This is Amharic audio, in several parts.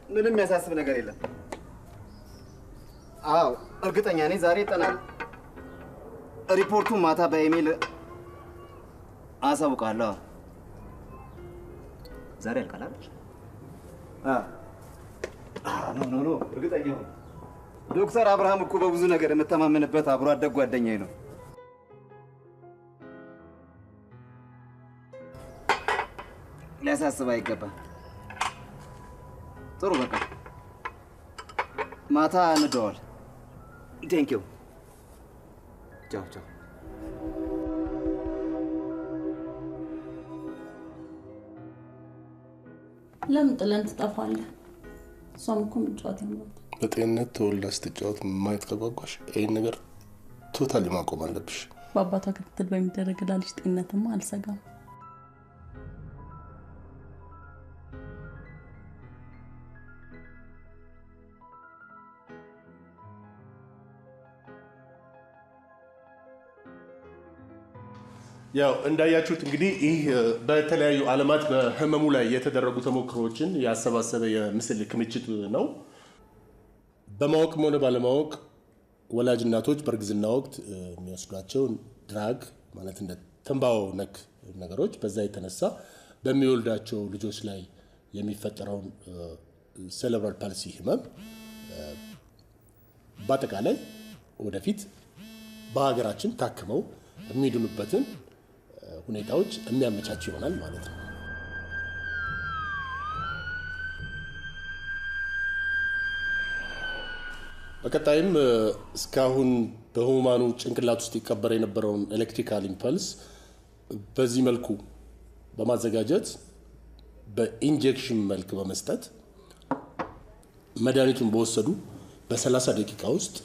ምንም የሚያሳስብ ነገር የለም። አዎ እርግጠኛ ነኝ ዛሬ ይጠናል። ሪፖርቱን ማታ በኢሜል አሳውቃለሁ። ዛሬ ያልቃል አይደል? ኖ እርግጠኛ ነኝ። ዶክተር አብርሃም እኮ በብዙ ነገር የምተማመንበት አብሮ አደግ ጓደኛዬ ነው። ሊያሳስብ አይገባም። ጥሩ በቃ ማታ እንደዋል። ቴንክ ዩ። ቻው ቻው። ለምን ጥለን ትጠፋለህ? እሷም እኮ ምጫወት ያምራል። በጤንነት ተወልዳ ስትጫወት ማየት ከጓጓሽ ይህን ነገር ቶታሊ ማቆም አለብሽ። በአባቷ ክትትል በሚደረግላልሽ ጤንነትማ አልሰጋም። ያው እንዳያችሁት እንግዲህ ይህ በተለያዩ ዓለማት በህመሙ ላይ የተደረጉ ተሞክሮዎችን ያሰባሰበ የምስል ክምችት ነው። በማወቅም ሆነ ባለማወቅ ወላጅ እናቶች በእርግዝና ወቅት የሚወስዷቸው ድራግ ማለት እንደ ትንባሆ ነክ ነገሮች በዛ የተነሳ በሚወልዳቸው ልጆች ላይ የሚፈጠረውን ሴሬብራል ፓልሲ ህመም በአጠቃላይ ወደፊት በሀገራችን ታክመው የሚድኑበትን ሁኔታዎች የሚያመቻች ይሆናል ማለት ነው። በቀጣይም እስካሁን በህሙማኑ ጭንቅላት ውስጥ ይቀበር የነበረውን ኤሌክትሪካል ኢምፐልስ በዚህ መልኩ በማዘጋጀት በኢንጀክሽን መልክ በመስጠት መድኃኒቱን በወሰዱ በ30 ደቂቃ ውስጥ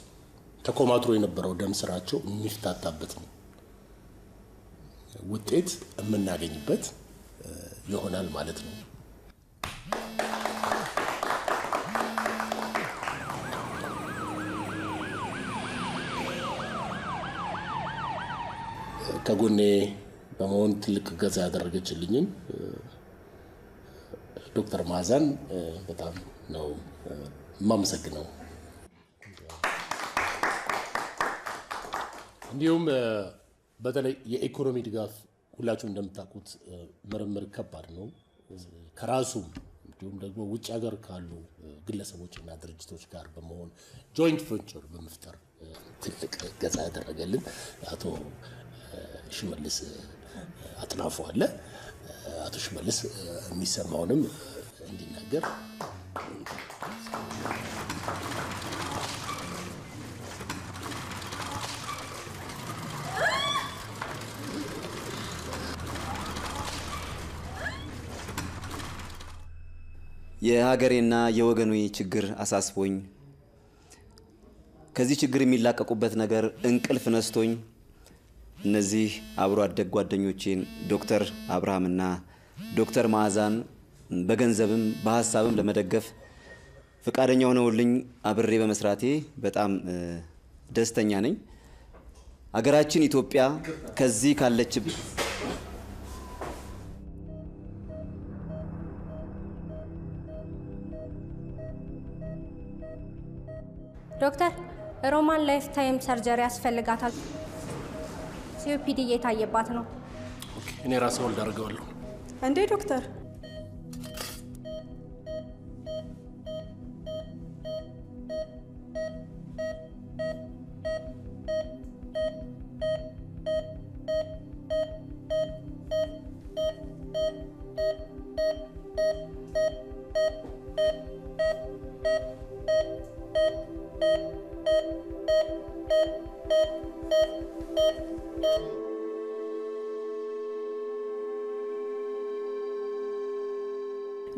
ተኮማትሮ የነበረው ደም ስራቸው የሚፍታታበት ነው ውጤት የምናገኝበት ይሆናል ማለት ነው። ከጎኔ በመሆን ትልቅ እገዛ ያደረገችልኝን ዶክተር ማዛን በጣም ነው የማመሰግነው። እንዲሁም በተለይ የኢኮኖሚ ድጋፍ ሁላችሁ እንደምታውቁት ምርምር ከባድ ነው። ከራሱም እንዲሁም ደግሞ ውጭ ሀገር ካሉ ግለሰቦችና ድርጅቶች ጋር በመሆን ጆይንት ቬንቸር በመፍጠር ትልቅ እገዛ ያደረገልን አቶ ሽመልስ አጥናፉ አለ። አቶ ሽመልስ የሚሰማውንም እንዲናገር የሀገሬና የወገኑ ችግር አሳስቦኝ ከዚህ ችግር የሚላቀቁበት ነገር እንቅልፍ ነስቶኝ እነዚህ አብሮ አደግ ጓደኞቼን ዶክተር አብርሃምና ዶክተር ማዛን በገንዘብም በሐሳብም ለመደገፍ ፍቃደኛ ሆነውልኝ አብሬ በመስራቴ በጣም ደስተኛ ነኝ። ሀገራችን ኢትዮጵያ ከዚህ ካለችበት ዶክተር ሮማን ላይፍ ታይም ሰርጀሪ ያስፈልጋታል። ሲኦፒዲ እየታየባት ነው። ኦኬ፣ እኔ ራሴ ወልድ አድርገዋለሁ። እንዴ ዶክተር?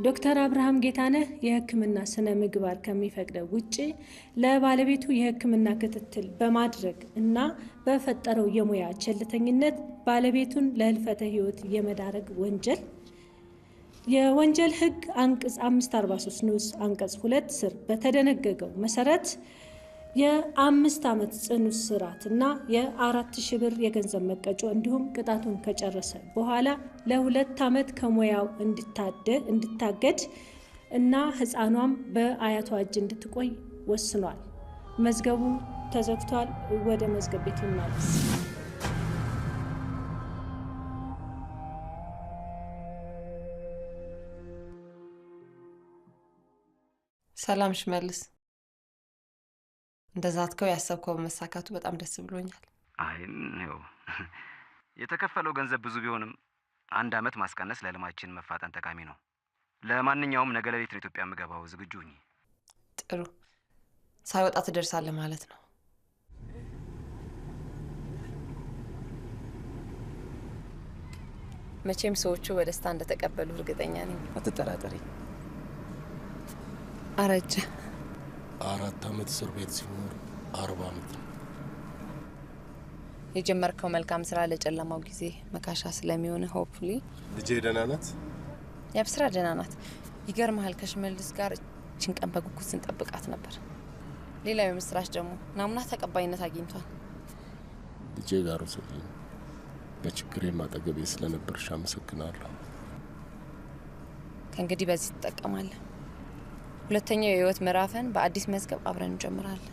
ዶክተር አብርሃም ጌታነህ የሕክምና ስነ ምግባር ከሚፈቅደው ውጪ ለባለቤቱ የሕክምና ክትትል በማድረግ እና በፈጠረው የሙያ ቸልተኝነት ባለቤቱን ለህልፈተ ህይወት የመዳረግ ወንጀል የወንጀል ህግ አንቀጽ 543 ንዑስ አንቀጽ 2 ስር በተደነገገው መሰረት የ5 ዓመት ጽኑ እስራትና የ4,000 ብር የገንዘብ መቀጮ እንዲሁም ቅጣቱን ከጨረሰ በኋላ ለ2 ዓመት ከሙያው እንድታገድ እና ህፃኗም በአያቷ እጅ እንድትቆይ ወስኗል። መዝገቡ ተዘግቷል። ወደ መዝገብ ቤት ይመለስ። ሰላም ሽመልስ፣ እንደዛትከው ያሰብከው መሳካቱ በጣም ደስ ብሎኛል። አይ ነው የተከፈለው ገንዘብ ብዙ ቢሆንም 1 ዓመት ማስቀነስ ለልማችን መፋጠን ጠቃሚ ነው። ለማንኛውም ነገ ሌሊት ነው ኢትዮጵያ የምገባው። ዝግጁ ሁኚ። ጥሩ፣ ሳይወጣ ትደርሳለህ ማለት ነው። መቼም ሰዎቹ በደስታ እንደተቀበሉ እርግጠኛ ነኝ። አትጠራጠሪ። አረጀ 4 ዓመት እስር ቤት ሲኖር 40 ዓመት ነው። የጀመርከው መልካም ስራ ለጨለማው ጊዜ መካሻ ስለሚሆን ሆፕፉሊ። ልጄ ደህና ናት? ያብስራ ደህና ናት። ይገርምሃል፣ ከሽመልስ ጋር እችን ቀን በጉጉት ስንጠብቃት ነበር። ሌላው የምስራች ደግሞ ናሙና ተቀባይነት አግኝቷል። ልጄ ጋር ወሰደኝ። በችግሬ ማጠገቤ ስለነበርሽ አመሰግናለሁ። ከእንግዲህ በዚህ ትጠቀማለህ። ሁለተኛው የህይወት ምዕራፍን በአዲስ መዝገብ አብረን እንጀምራለን።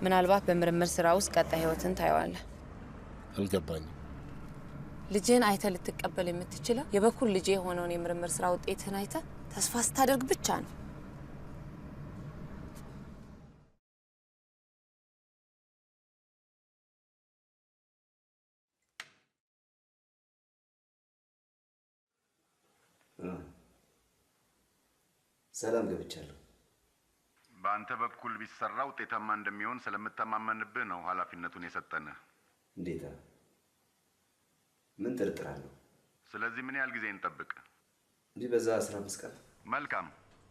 ምናልባት በምርምር ስራ ውስጥ ቀጣይ ህይወትን ታየዋለህ። አልገባኝም። ልጅህን አይተህ ልትቀበል የምትችለው የበኩል ልጅ የሆነውን የምርምር ስራ ውጤትን አይተህ ተስፋ ስታደርግ ብቻ ነው። ሰላም ገብቻለሁ። በአንተ በኩል ቢሰራ ውጤታማ እንደሚሆን ስለምተማመንብህ ነው ኃላፊነቱን የሰጠንህ። እንዴታ? ምን ጥርጥር አለው? ስለዚህ ምን ያህል ጊዜ እንጠብቅ? እንዲህ በዛ 15 ቀን።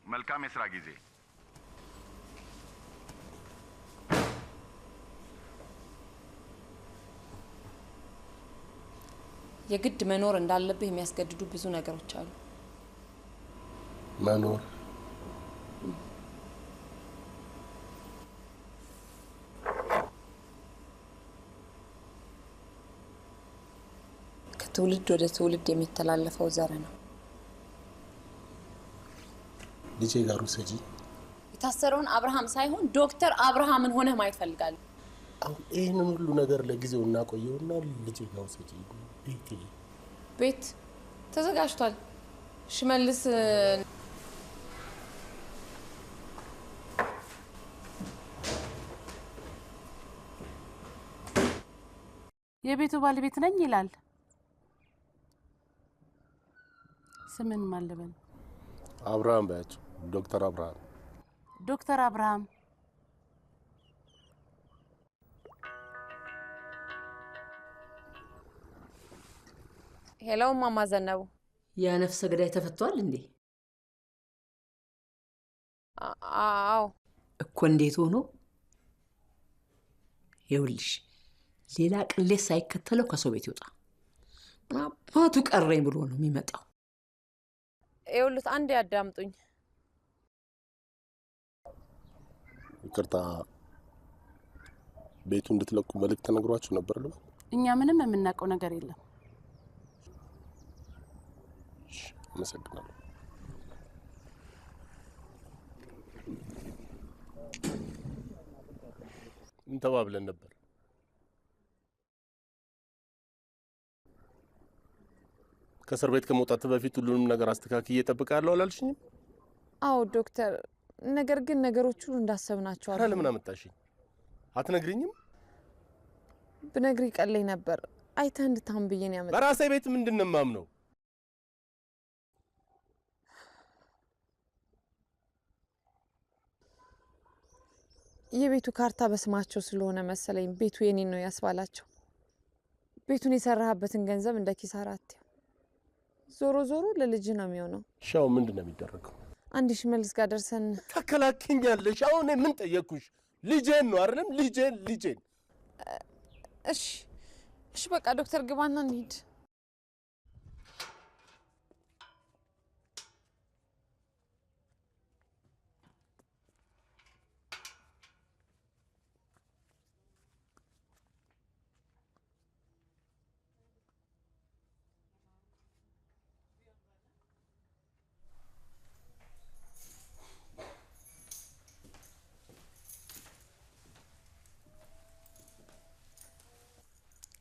መልካም የስራ ጊዜ። የግድ መኖር እንዳለብህ የሚያስገድዱ ብዙ ነገሮች አሉ። መኖር ከትውልድ ወደ ትውልድ የሚተላለፈው ዘር ነው። ልጄ ጋር ውሰጂ። የታሰረውን አብርሃም ሳይሆን ዶክተር አብርሃምን ሆነህ ማየት ፈልጋለሁ። አሁን ይህንን ሁሉ ነገር ለጊዜው እናቆየውና ልጄ ጋር ውሰጂ። ቤት ተዘጋጅቷል። ሽመልስ የቤቱ ባለቤት ነኝ ይላል። ስምን ማለበን? አብርሃም ባያቸው። ዶክተር አብርሃም። ዶክተር አብርሃም ሄሎ፣ ማማ ዘነቡ። ያ ነፍሰ ገዳይ ተፈቷል እንዴ? አዎ እኮ። እንዴት ሆኖ? ይኸውልሽ ሌላ ቅሌት ሳይከተለው ከሰው ቤት ይወጣ። አባቱ ቀረኝ ብሎ ነው የሚመጣው። ይኸውልህ አንዴ ያዳምጡኝ። ይቅርታ፣ ቤቱ እንድትለቁ መልእክት ተነግሯችሁ ነበር ልበል? እኛ ምንም የምናውቀው ነገር የለም። አመሰግናለሁ። ምን ተባብለን ነበር? ከእስር ቤት ከመውጣት በፊት ሁሉንም ነገር አስተካክዬ እጠብቃለሁ አላልሽኝም? አዎ ዶክተር፣ ነገር ግን ነገሮች ሁሉ እንዳሰብናቸው አረ ለምን አመጣሽኝ? አትነግሪኝም? ብነግሪ ቀለኝ ነበር። አይተህ እንድታም ብዬ ነው ያመጣው። በራሴ ቤት ምንድን ነው የማምነው? የቤቱ ካርታ በስማቸው ስለሆነ መሰለኝ ቤቱ የኔን ነው ያስባላቸው። ቤቱን የሰራህበትን ገንዘብ እንደ ኪሳራ አትየው። ዞሮ ዞሮ ለልጅ ነው የሚሆነው። ሻው ምንድን ነው የሚደረገው? አንድ ሽመልስ ጋር ደርሰን ተከላከኛለሽ። አሁን ምን ጠየቅኩሽ? ልጄን ነው አይደለም? ልጄን። እሺ በቃ ዶክተር ግባና እንሂድ።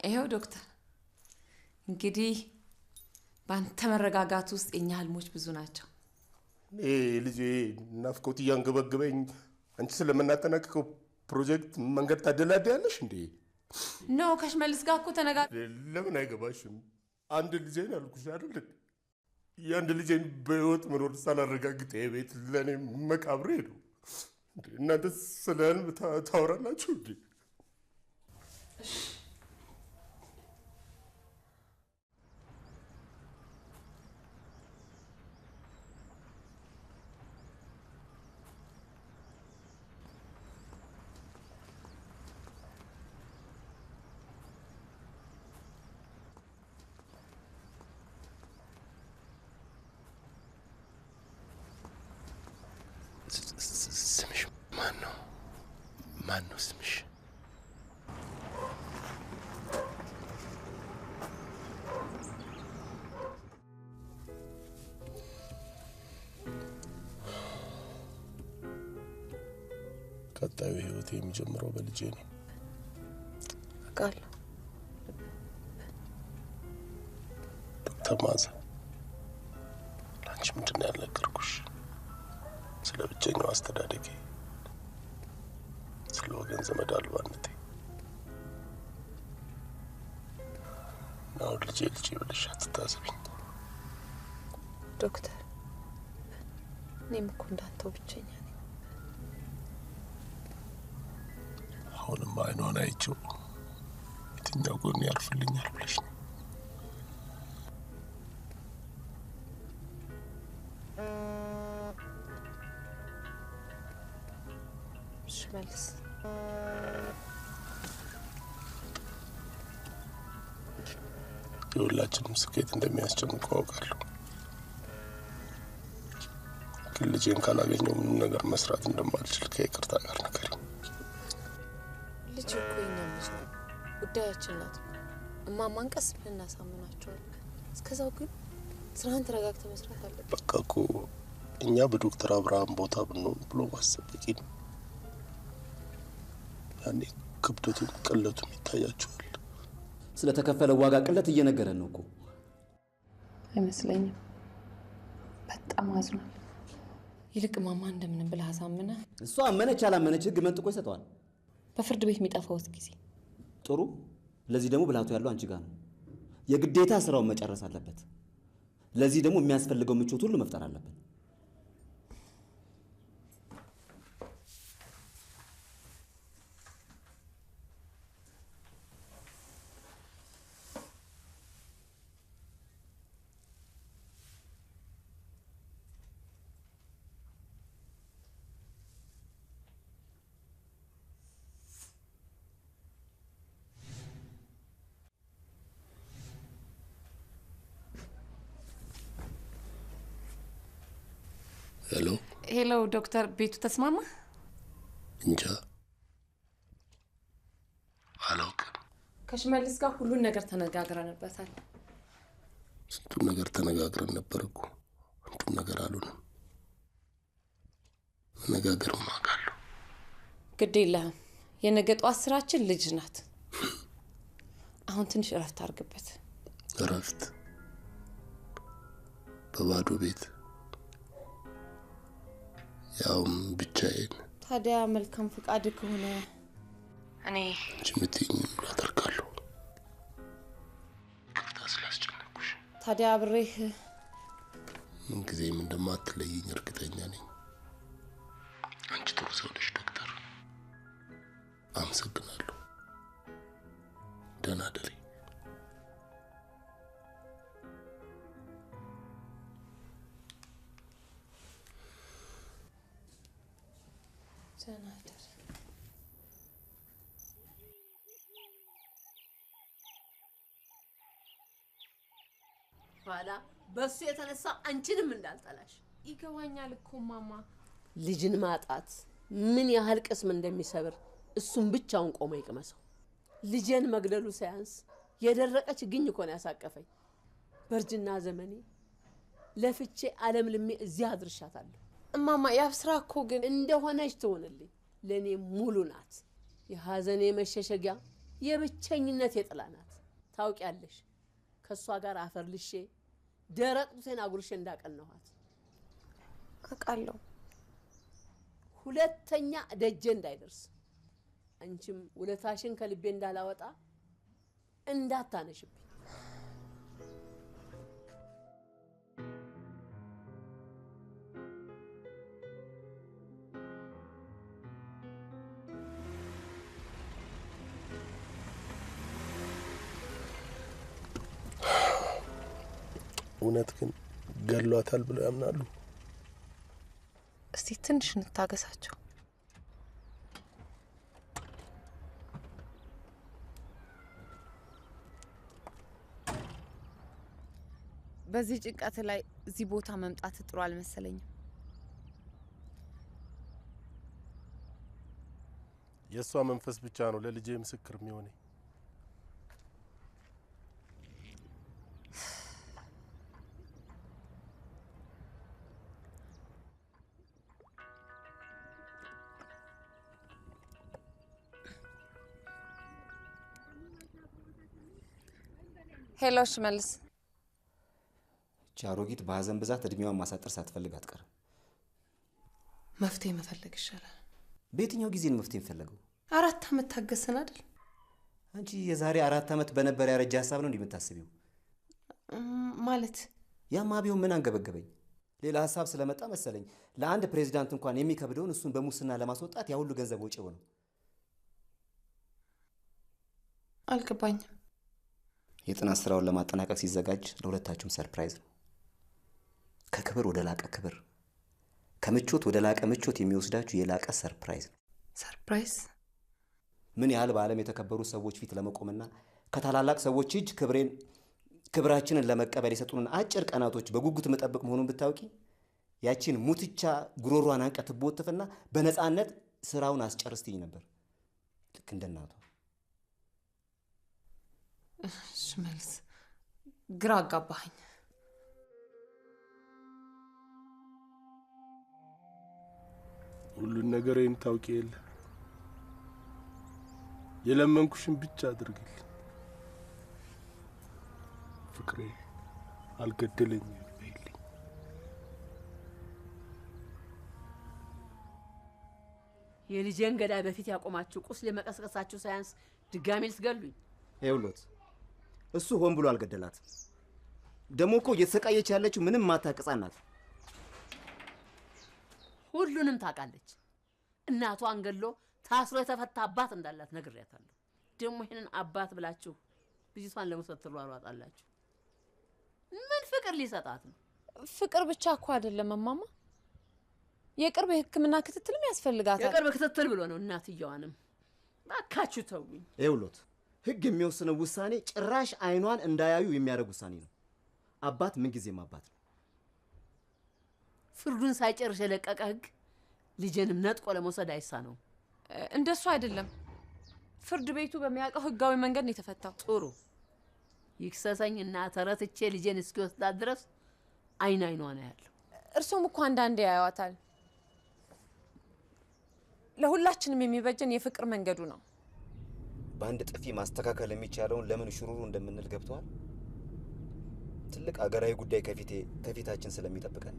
ይሄው ዶክተር እንግዲህ በአንተ መረጋጋት ውስጥ የኛ ህልሞች ብዙ ናቸው። ልጄ ናፍቆት እያንገበገበኝ አንቺ ስለምናጠናቅቀው ፕሮጀክት መንገድ ታደላድያለሽ እንዴ? ኖ ከሽመልስ ጋር እኮ ለምን አይገባሽም? አንድ ልጄን አልኩሽ አይደል? የአንድ ልጄን በህይወት መኖር ሳላረጋግጥ ቤት ለእኔ መቃብሬ ነው። እናንተ ስለ ህልም ታወራላችሁ እንዴ? ስምሽ ማን ነው? ማን ነው ስምሽ? ቀጣዩ ህይወት የሚጀምረው በልጄ ነው። አውቃለሁ። ዶክተር ማዛ ለአንቺ ምንድን ነው ያልነገርኩሽ? ስለ ብቸኛው አስተዳደጌ፣ ስለ ወገን ዘመድ አልባነቴ። አሁን ልጄ ብለሽ አትታዘቢኝ ዶክተር። እኔም እኮ እንዳንተው ብቸኛ ነኝ። አሁንም አይኗን አይቼው የትኛው ጎን ያርፍልኛል ብለሽ ነው? ሽመልስ የሁላችንም ስኬት እንደሚያስጨንቀው አውቃለሁ። ግን ልጄን ካላገኘው ምንም ነገር መስራት እንደማልችል ከይቅርታ ጋር ንገሪኝ። ልጅ እኮ የኛ ልጅ ነው፣ ጉዳያችን ናት። እማማን ቀስ ብለን እናሳምናቸዋለን። እስከዛው ግን ስራህን ተረጋግተህ መስራት አለብን። በቃ እኮ እኛ በዶክተር አብርሃም ቦታ ብንሆን ብሎ ማሰብ በቂ ነው። ያኔ ክብደቱም ቅለቱም ይታያቸዋል። ስለተከፈለው ዋጋ ቅለት እየነገረን ነው እኮ። አይመስለኝም። በጣም አዝኗል። ይልቅ ማማ እንደምንም ብለህ አሳምነህ። እሷ አመነች አላመነች ህግ መንጥቆ ይሰጠዋል። በፍርድ ቤት የሚጠፋውት ጊዜ ጥሩ። ለዚህ ደግሞ ብልሃቱ ያለው አንቺ ጋር ነው። የግዴታ ስራውን መጨረስ አለበት። ለዚህ ደግሞ የሚያስፈልገው ምቾት ሁሉ መፍጠር አለበት። ሄሎ ዶክተር፣ ቤቱ ተስማማ? እንጃ አላውቅም። ከሽመልስ ጋር ሁሉን ነገር ተነጋግረንበታል። ስንቱን ነገር ተነጋግረን ነበር እኮ አንዱም ነገር አልሆነም። መነጋገርም አውቃለሁ። ግድ የለህም። የነገ ጧት ስራችን ልጅ ናት። አሁን ትንሽ እረፍት አድርግበት። እረፍት? በባዶ ቤት ያውም ብቻዬን? ታዲያ መልካም ፈቃድ ከሆነ እኔ አንቺ የምትይኝን ሁሉ አደርጋለሁ። ይቅርታ ስላስጨነኩሽ። ታዲያ አብሬህ ምንጊዜም እንደማትለይኝ እርግጠኛ ነኝ። አንቺ ጥሩ ሰው ነሽ ዶክተር። አመሰግናለሁ። ደህና እደሪ። ኋላ በሱ የተነሳ አንቺንም እንዳልጠላሽ ይገባኛል እኮ ማማ። ልጅን ማጣት ምን ያህል ቅስም እንደሚሰብር እሱም ብቻውን ቆሞ ይቅመሰው። ልጄን መግደሉ ሳያንስ የደረቀ ችግኝ እኮ ነው ያሳቀፈኝ። በእርጅና ዘመኔ ለፍቼ ዓለም ልሜ እዚያ አድርሻታለሁ። እማማ ያብስራ እኮ ግን እንደሆነች ትሆንልኝ ለእኔ ሙሉ ናት። የሐዘኔ መሸሸጊያ፣ የብቸኝነት የጥላ ናት። ታውቂያለሽ ከሷ ጋር አፈር ልሼ ደረቅ ጡቴን አጉርሼ እንዳቀናኋት አውቃለሁ። ሁለተኛ ደጀ እንዳይደርስ አንቺም ውለታሽን ከልቤ እንዳላወጣ እንዳታነሽብኝ። እውነት ግን ገሏታል ብለው ያምናሉ? እስቲ ትንሽ እንታገሳቸው። በዚህ ጭንቀት ላይ እዚህ ቦታ መምጣት ጥሩ አልመሰለኝም። የእሷ መንፈስ ብቻ ነው ለልጄ ምስክር የሚሆነኝ። ሄሎ ሽመልስ። እቺ አሮጊት በሀዘን ብዛት እድሜዋን ማሳጠር ሳትፈልግ አትቀርም። መፍትሄ መፈለግ ይሻላል። በየትኛው ጊዜ ነው መፍትሄ የሚፈለገው? 4 ዓመት ታገሰን አይደል? አንቺ የዛሬ 4 ዓመት በነበረ ያረጀ ሀሳብ ነው እንደምታስቢው? ማለት ያማ ቢሆን ምን አንገበገበኝ? ሌላ ሀሳብ ስለመጣ መሰለኝ። ለአንድ ፕሬዝዳንት እንኳን የሚከብደውን እሱን በሙስና ለማስወጣት ያ ሁሉ ገንዘብ ወጪ ሆነ። አልገባኝም። የጥናት ስራውን ለማጠናቀቅ ሲዘጋጅ ለሁለታችሁም ሰርፕራይዝ ነው። ከክብር ወደ ላቀ ክብር፣ ከምቾት ወደ ላቀ ምቾት የሚወስዳችሁ የላቀ ሰርፕራይዝ ነው። ሰርፕራይዝ? ምን ያህል በዓለም የተከበሩ ሰዎች ፊት ለመቆምና ከታላላቅ ሰዎች እጅ ክብራችንን ለመቀበል የሰጡንን አጭር ቀናቶች በጉጉት መጠበቅ መሆኑን ብታውቂ ያቺን ሙትቻ ጉሮሯን አንቀት ትቦትፍና በነፃነት ስራውን አስጨርስትኝ ነበር፣ ልክ እንደ እናቷ። ሽመልስ ግራ አጋባኸኝ። ሁሉን ነገሬን ታውቂ የለ የለመንኩሽን ብቻ አድርግልኝ። ፍቅሬ አልገደለኝም በይልኝ። የልጄን ገዳይ በፊት ያቆማችሁ ቁስል የመቀስቀሳችሁ ሳያንስ ድጋሜ ልትገሉኝ? ይኸውልዎት እሱ ሆን ብሎ አልገደላትም። ደግሞ እኮ እየተሰቃየች ያለችው ምንም ማታውቅ ሕፃን ናት። ሁሉንም ታውቃለች። እናቷን ገሎ ታስሮ የተፈታ አባት እንዳላት ነግሬያታለሁ። ደግሞ ይሄንን አባት ብላችሁ ልጅቷን ለመውሰድ ትሯሯጣላችሁ። ምን ፍቅር ሊሰጣት ነው? ፍቅር ብቻ እኮ አይደለም እማማ፣ የቅርብ የሕክምና ክትትልም ያስፈልጋታል። የቅርብ ክትትል ብሎ ነው እናትየዋንም። እባካችሁ ተውኝ። ይኸውልዎት ህግ የሚወስነው ውሳኔ ጭራሽ አይኗን እንዳያዩ የሚያደርግ ውሳኔ ነው። አባት ምንጊዜም አባት ነው። ፍርዱን ሳይጨርስ የለቀቀ ህግ ልጄንም ነጥቆ ለመውሰድ አይሳነው። እንደሱ አይደለም። ፍርድ ቤቱ በሚያውቀው ህጋዊ መንገድ ነው የተፈታው። ጥሩ ይክሰሰኝ እና ተረትቼ ልጄን እስኪወስዳት ድረስ አይን አይኗን ያለው። እርሶም እኮ አንዳንዴ ያዩዋታል። ለሁላችንም የሚበጀን የፍቅር መንገዱ ነው። በአንድ ጥፊ ማስተካከል የሚቻለውን ለምን ሽሩሩ እንደምንል ገብቷል። ትልቅ አገራዊ ጉዳይ ከፊታችን ስለሚጠብቀን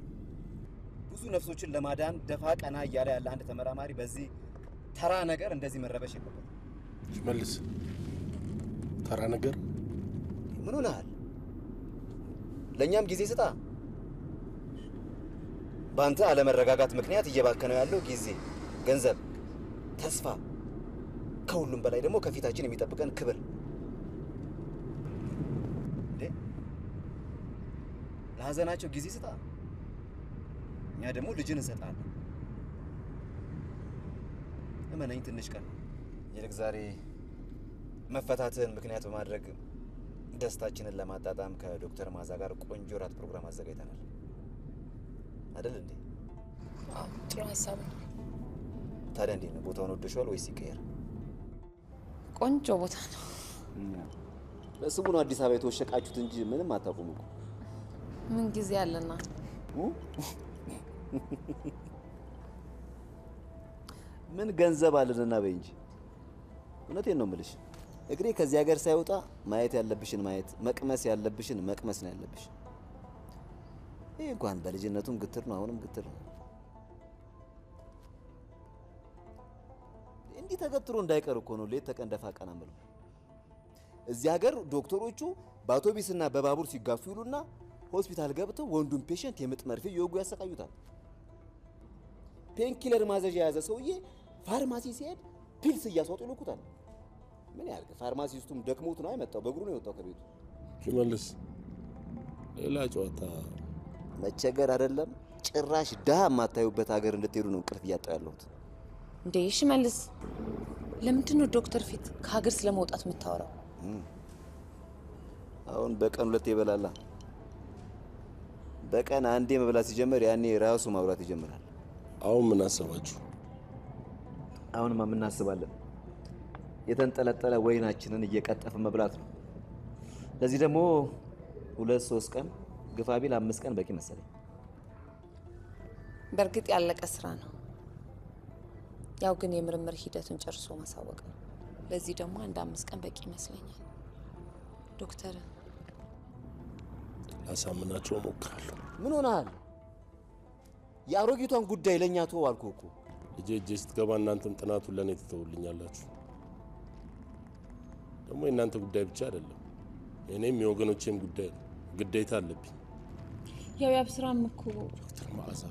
ብዙ ነፍሶችን ለማዳን ደፋ ቀና እያለ ያለ አንድ ተመራማሪ በዚህ ተራ ነገር እንደዚህ መረበሽ የለበትም። ሽመልስ ተራ ነገር ምን ሆነሃል? ለእኛም ጊዜ ስጣ። በአንተ አለመረጋጋት ምክንያት እየባከነው ያለው ጊዜ፣ ገንዘብ፣ ተስፋ፣ ከሁሉም በላይ ደግሞ ከፊታችን የሚጠብቀን ክብር። ለሀዘናቸው ጊዜ ስጣ፣ እኛ ደግሞ ልጅን እንሰጣለን። እመነኝ ትንሽ ቀን። ይልቅ ዛሬ መፈታትህን ምክንያት በማድረግ ደስታችንን ለማጣጣም ከዶክተር ማዛ ጋር ቆንጆ ራት ፕሮግራም አዘጋጅተናል አይደል እንዴ? ጥሩ ሀሳብ ነው። ታዲያ እንዴት ነው? ቦታውን ወደሽዋል ወይስ ይቀየር? ቆንጆ ቦታ ነው። ለስሙ ነው አዲስ አበባ የተወሸቃችሁት እንጂ ምንም አታውቁም እኮ። ምን ጊዜ አለና ምን ገንዘብ አለንና በይ እንጂ። እውነቴን ነው የምልሽ። እግሬ ከዚህ ሀገር ሳይወጣ ማየት ያለብሽን ማየት፣ መቅመስ ያለብሽን መቅመስ ነው ያለብሽ። ይህ እንኳን በልጅነቱም ግትር ነው፣ አሁንም ግትር ነው። እንዲህ ተገትሮ እንዳይቀር እኮ ነው ሌት ተቀን ደፋ ቀና ብለው። እዚህ ሀገር ዶክተሮቹ በአውቶቢስና በባቡር ሲጋፉ ይሉና ሆስፒታል ገብተው ወንዱን ፔሸንት የምጥ መርፌ እየወጉ ያሰቃዩታል። ፔንኪለር ማዘዣ የያዘ ሰውዬ ፋርማሲ ሲሄድ ፒልስ እያስዋጡ ይልኩታል። ምን ያህል ፋርማሲስቱም ደክሞት ነው አይመጣው፣ በእግሩ ነው የወጣው ከቤቱ። ሽመልስ ሌላ ጨዋታ መቸገር አይደለም ጭራሽ ድሃ የማታዩበት ሀገር እንድትሄዱ ነው እንቅልፍ እያጣሁ ያለሁት። እንዴ ሽመልስ፣ ለምንድን ነው ዶክተር ፊት ከሀገር ስለመውጣት የምታወራው? አሁን በቀን 2 ይበላላ። በቀን አንዴ መብላት ሲጀምር ያኔ ራሱ ማውራት ይጀምራል። አሁን ምን አሰባችሁ? አሁንማ ምን እናስባለን? የተንጠለጠለ ወይናችንን እየቀጠፈ መብላት ነው። ለዚህ ደግሞ 2-3 ቀን ግፋ ቢል 5 ቀን በቂ መሰለኝ። በእርግጥ ያለቀ ስራ ነው። ያው ግን የምርምር ሂደቱን ጨርሶ ማሳወቅ ነው። ለዚህ ደግሞ 1-5 ቀን በቂ ይመስለኛል። ዶክተር ላሳምናቸው እሞክራለሁ። ምን ሆነሃል? የአሮጊቷን ጉዳይ ለእኛ ተወው አልኩህ እኮ። እጄ ስትገባ እናንተም ጥናቱን ለእኔ ትተውልኛላችሁ። ደግሞ የእናንተ ጉዳይ ብቻ አይደለም፣ እኔም የወገኖቼም ጉዳይ ነው። ግዴታ አለብኝ። ያው ያብስራም እኮ ዶክተር መዓዛ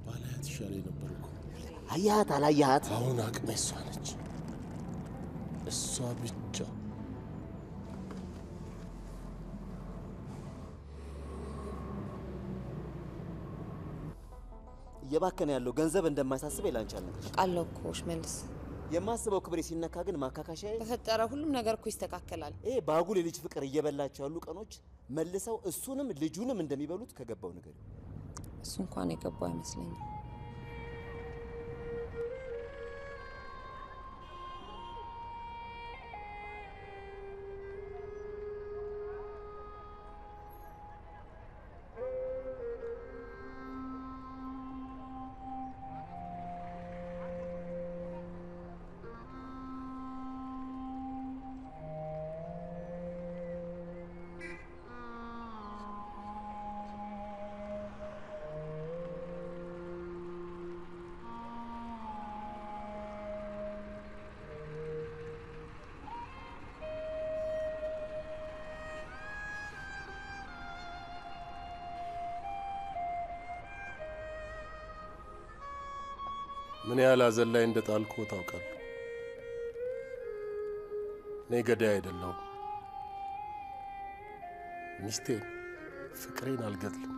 ባላያት ይሻለኝ ነበር እኮ። አያት አላያት? አሁን አቅሜ እሷ ነች፣ እሷ ብቻ። እየባከነ ያለው ገንዘብ እንደማይሳስብ ላንቺ አልነግርሽም? ቃለው እኮ ሽመልስ። የማስበው ክብሬ ሲነካ ግን ማካካሻዬ ተፈጠረ። ሁሉም ነገር እኮ ይስተካከላል። ይሄ ባጉል የልጅ ፍቅር እየበላቸው ያሉ ቀኖች መልሰው እሱንም ልጁንም እንደሚበሉት ከገባው ነገር እሱ እንኳን የገባው አይመስለኝም። ምን ያህል ሐዘን ላይ እንደጣልኩህ ታውቃለህ። እኔ ገዳይ አይደለሁም። ሚስቴን ፍቅሬን አልገድልም።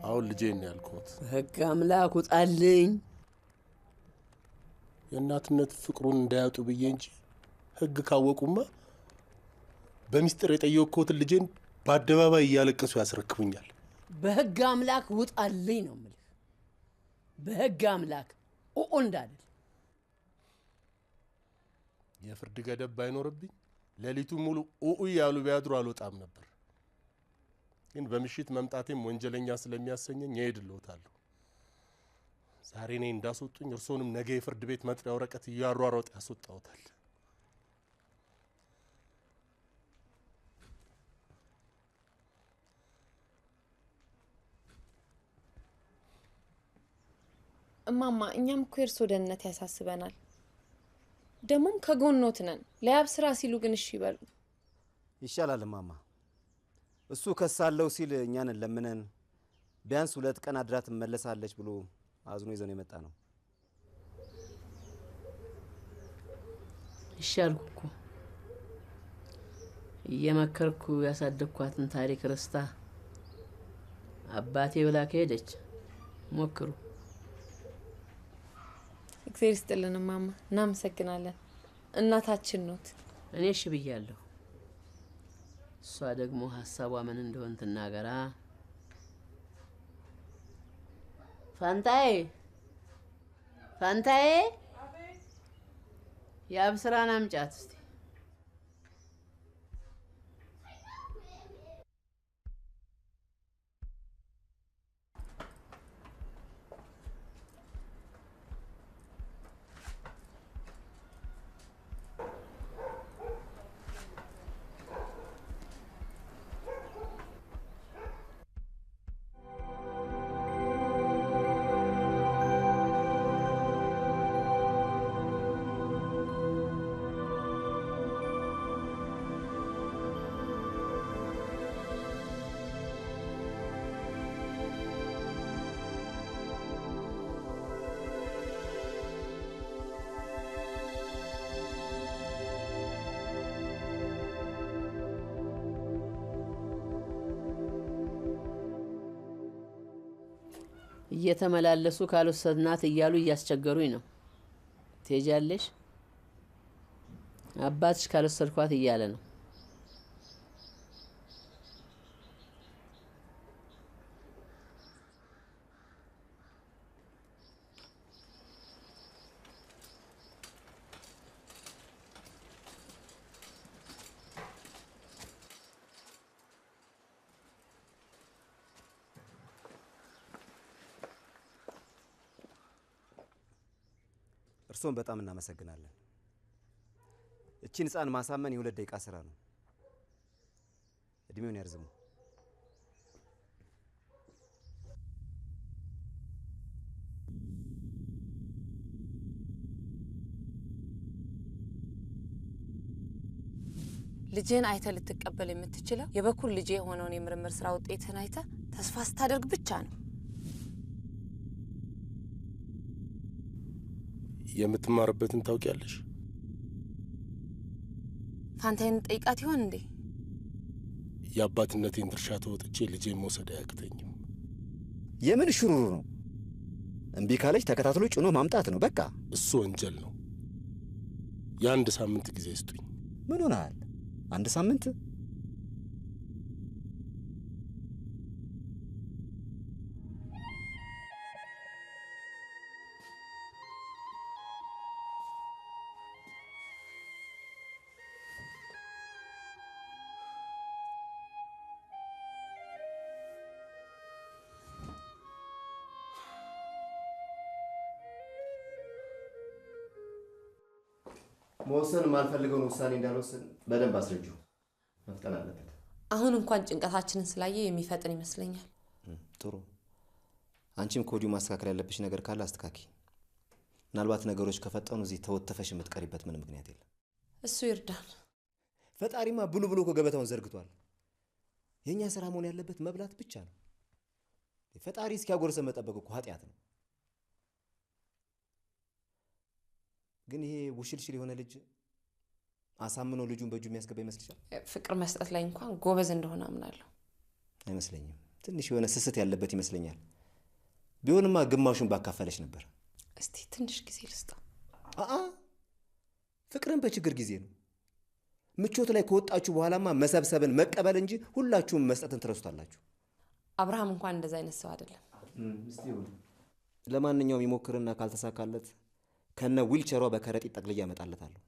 አሁን ልጄን ያልኩት ሕግ አምላክ ውጣልኝ። የእናትነት ፍቅሩን እንዳያጡ ብዬ እንጂ ሕግ ካወቁማ በሚስጥር የጠየቅኩትን ልጄን በአደባባይ እያለቀሱ ያስረክቡኛል። በሕግ አምላክ ውጣልኝ ነው የምልህ። በሕግ አምላክ ኡኡ እንዳልል። የፍርድ ገደብ ባይኖርብኝ ሌሊቱን ሙሉ ኡኡ እያሉ ቢያድሩ አልወጣም ነበር። ግን በምሽት መምጣቴም ወንጀለኛ ስለሚያሰኘኝ እሄድልዎታለሁ። ዛሬ እኔ እንዳስወጡኝ እርሶንም ነገ የፍርድ ቤት መጥሪያ ወረቀት እያሯሯጥ ያስወጣዎታል። እማማ፣ እኛም እኮ የእርሶ ደህንነት ያሳስበናል። ደግሞም ከጎኖት ነን። ለያብ ስራ ሲሉ ግን እሺ ይበሉ። ይሻላል እማማ። እሱ ከሳለው ሲል እኛን ለምነን ቢያንስ 2 ቀን አድራ ትመለሳለች ብሎ አዝኖ ይዘን የመጣ ነው። ይሻልኩ እኮ እየመከርኩ ያሳደግኳትን ታሪክ ረስታ አባቴ ብላ ከሄደች ሞክሩ። እግዚአብሔር ይስጥልን እማማ፣ እናመሰግናለን። እናታችን ኖት። እኔ እሺ ብያለሁ። እሷ ደግሞ ሀሳቧ ምን እንደሆን ትናገራ። ፋንታዬ ፋንታዬ፣ የአብስራን አምጫት እስቲ። እየተመላለሱ ካልወሰድናት እያሉ እያስቸገሩኝ ነው። ትሄጃለሽ? አባትሽ ካልወሰድኳት እያለ ነው። እርሶን በጣም እናመሰግናለን። እቺን ሕፃን ማሳመን የ2 ደቂቃ ስራ ነው። እድሜውን ያርዝሙ። ልጅህን አይተ ልትቀበል የምትችለው የበኩል ልጅ የሆነውን የምርምር ስራ ውጤትን አይተ ተስፋ ስታደርግ ብቻ ነው። የምትማርበትን ታውቂያለሽ? ፋንታይን ጠይቃት ይሆን እንዴ? የአባትነቴን ድርሻ ተወጥቼ ልጄን መውሰድ አያቅተኝም። የምን ሽሩሩ ነው? እምቢ ካለች ተከታትሎ ጭኖ ማምጣት ነው በቃ። እሱ ወንጀል ነው። የ1 ሳምንት ጊዜ ስጡኝ። ምን ሆነሃል? 1 ሳምንት? መወሰን የማልፈልገውን ውሳኔ እንዳልወስን በደንብ አስረጁ። መፍጠን አለበት። አሁን እንኳን ጭንቀታችንን ስላየ የሚፈጥን ይመስለኛል። ጥሩ። አንቺም ከወዲሁ ማስተካከል ያለብሽ ነገር ካለ አስተካኪ። ምናልባት ነገሮች ከፈጠኑ እዚህ ተወተፈሽ የምትቀሪበት ምን ምክንያት የለም። እሱ ይርዳን። ፈጣሪማ ብሉ ብሎ እኮ ገበታውን ዘርግቷል። የእኛ ስራ መሆን ያለበት መብላት ብቻ ነው። ፈጣሪ እስኪያጎርሰን መጠበቅ እኮ ኃጢአት ነው። ግን ይሄ ውሽልሽል የሆነ ልጅ አሳምኖ ልጁን በእጁ የሚያስገባ ይመስልሻል? ፍቅር መስጠት ላይ እንኳን ጎበዝ እንደሆነ አምናለሁ። አይመስለኝም። ትንሽ የሆነ ስስት ያለበት ይመስለኛል። ቢሆንማ ግማሹን ባካፈለሽ ነበር። እስቲ ትንሽ ጊዜ ልስጣ። ፍቅርን በችግር ጊዜ ነው። ምቾት ላይ ከወጣችሁ በኋላማ መሰብሰብን መቀበል እንጂ ሁላችሁም መስጠትን ትረሱታላችሁ። አብርሃም እንኳን እንደዛ አይነት ሰው አይደለም። ለማንኛውም ይሞክርና ካልተሳካለት ከነ ዊልቸሯ በከረጢት ጠቅልያ ያመጣለታለሁ።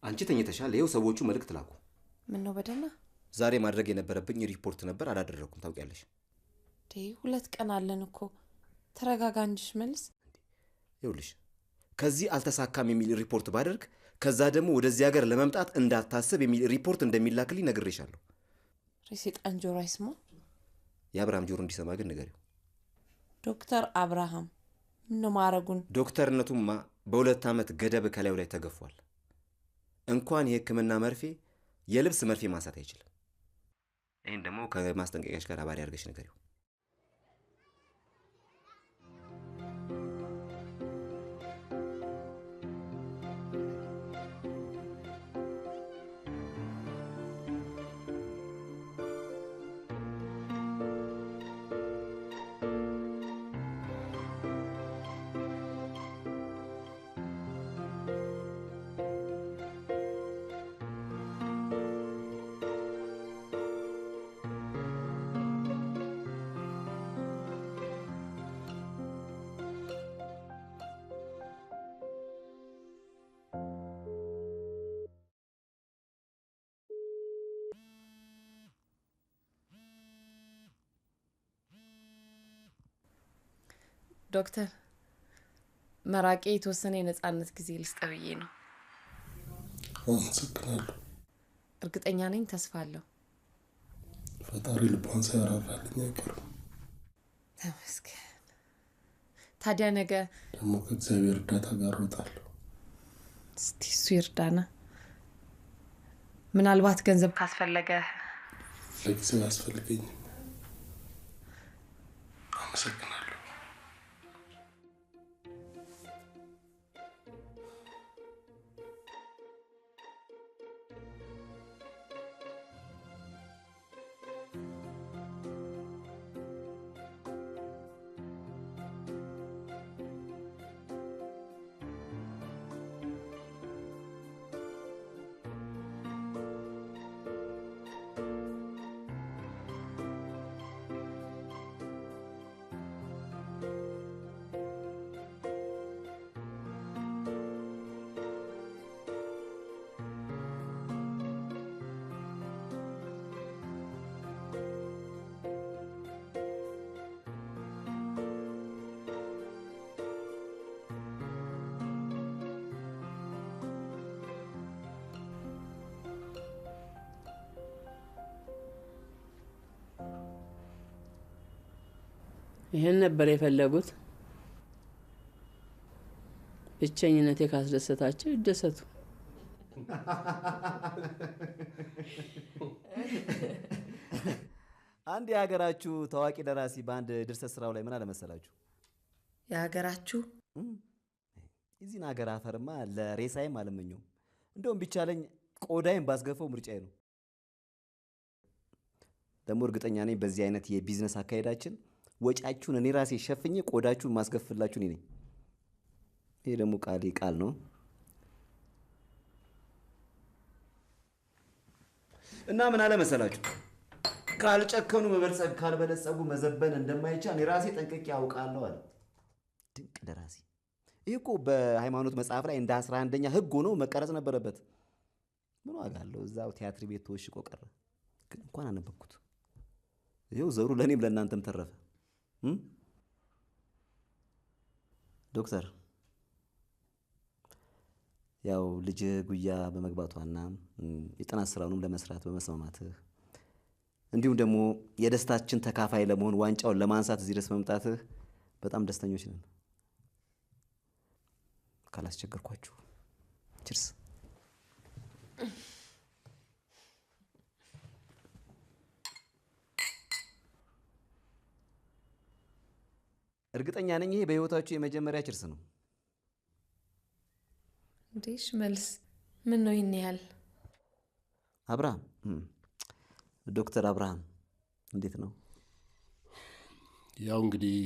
አንቺ ተኝተሻል። ይኸው ሰዎቹ መልእክት ላኩ። ምን ነው በደህና? ዛሬ ማድረግ የነበረብኝ ሪፖርት ነበር፣ አላደረኩም። ታውቂያለሽ። 2 ቀን አለን እኮ። ተረጋጋ እንጂ መልስ። ይኸውልሽ ከዚህ አልተሳካም የሚል ሪፖርት ባደርግ ከዛ ደግሞ ወደዚህ ሀገር ለመምጣት እንዳታስብ የሚል ሪፖርት እንደሚላክልኝ ነግሬሻለሁ። የሰይጣን ጆሮ አይስማ። የአብርሃም ጆሮ እንዲሰማ ግን ንገሪው። ዶክተር አብርሃም ምን ማረጉን? ዶክተርነቱማ በ2 ዓመት ገደብ ከላዩ ላይ ተገፏል። እንኳን የሕክምና መርፌ የልብስ መርፌ ማንሳት አይችልም። ይህን ደግሞ ከማስጠንቀቂያሽ ጋር አባሪ አድርገሽ ንገሪው። ዶክተር መራቄ የተወሰነ የነጻነት ጊዜ ልስጥ ብዬ ነው። አመሰግናለሁ። እርግጠኛ ነኝ ተስፋ አለው። ፈጣሪ ልቧን ሳያራራልኝ አይቀርም። ተመስገን። ታዲያ ነገ ደግሞ ከእግዚአብሔር እርዳታ ጋር እሮጣለሁ። እስቲ እሱ ይርዳና። ምናልባት ገንዘብ ካስፈለገ ለጊዜው አያስፈልገኝም። አመሰግናለሁ። ይሄን ነበር የፈለጉት። ብቸኝነቴ ካስደሰታቸው ይደሰቱ። አንድ የሀገራችሁ ታዋቂ ደራሲ በአንድ ድርሰት ስራው ላይ ምን አለ መሰላችሁ? የሀገራችሁ እዚህን ሀገር አፈርማ ለሬሳይም አልመኘውም። እንደውም ቢቻለኝ ቆዳይም ባስገፈው ምርጫዬ ነው። ደግሞ እርግጠኛ ነኝ በዚህ አይነት የቢዝነስ አካሄዳችን ወጫችሁን እኔ ራሴ ሸፍኜ ቆዳችሁን ማስገፍላችሁ እኔ ነኝ። ይሄ ደግሞ ቃል ነው እና ምን አለ መሰላችሁ? ካልጨከኑ መበልጸግ፣ ካልበለጸጉ መዘበን እንደማይቻል እኔ ራሴ ጠንቅቄ ያውቃለሁ አለ። ድንቅ ደራሲ። ይህ እኮ በሃይማኖት መጽሐፍ ላይ እንደ 11ኛ ህግ ሆኖ መቀረጽ ነበረበት። ምን ዋጋ አለው? እዛው ቲያትር ቤት ተወሽቆ ቀረ። ግን እንኳን አነበብኩት። ይኸው ዘሩ ለእኔም ለእናንተም ተረፈ። ዶክተር ያው ልጅ ጉያ በመግባቷና የጥናት ስራውንም ለመስራት በመስማማትህ እንዲሁም ደግሞ የደስታችን ተካፋይ ለመሆን ዋንጫውን ለማንሳት እዚህ ድረስ መምጣትህ በጣም ደስተኞች ነን። ካላስቸገርኳችሁ ችርስ። እርግጠኛ ነኝ ይሄ በህይወታችሁ የመጀመሪያ ችርስ ነው። እንዴሽ መልስ ምን ነው ይሄን ያህል? አብርሃም ዶክተር አብርሃም እንዴት ነው? ያው እንግዲህ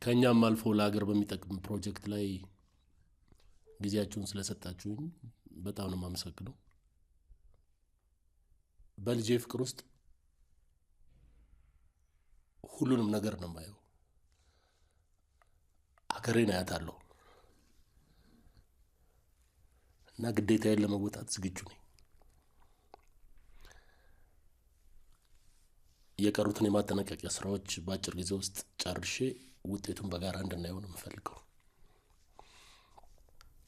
ከኛም አልፎ ለሀገር በሚጠቅም ፕሮጀክት ላይ ጊዜያችሁን ስለሰጣችሁኝ በጣም ነው የማመሰግነው። በልጄ ፍቅር ውስጥ ሁሉንም ነገር ነው የማየው። አገሬን አያታለሁ እና ግዴታዬን ለመወጣት ዝግጁ ነኝ። የቀሩትን የማጠናቀቂያ ስራዎች በአጭር ጊዜ ውስጥ ጨርሼ ውጤቱን በጋራ እንድናየው ነው የምፈልገው።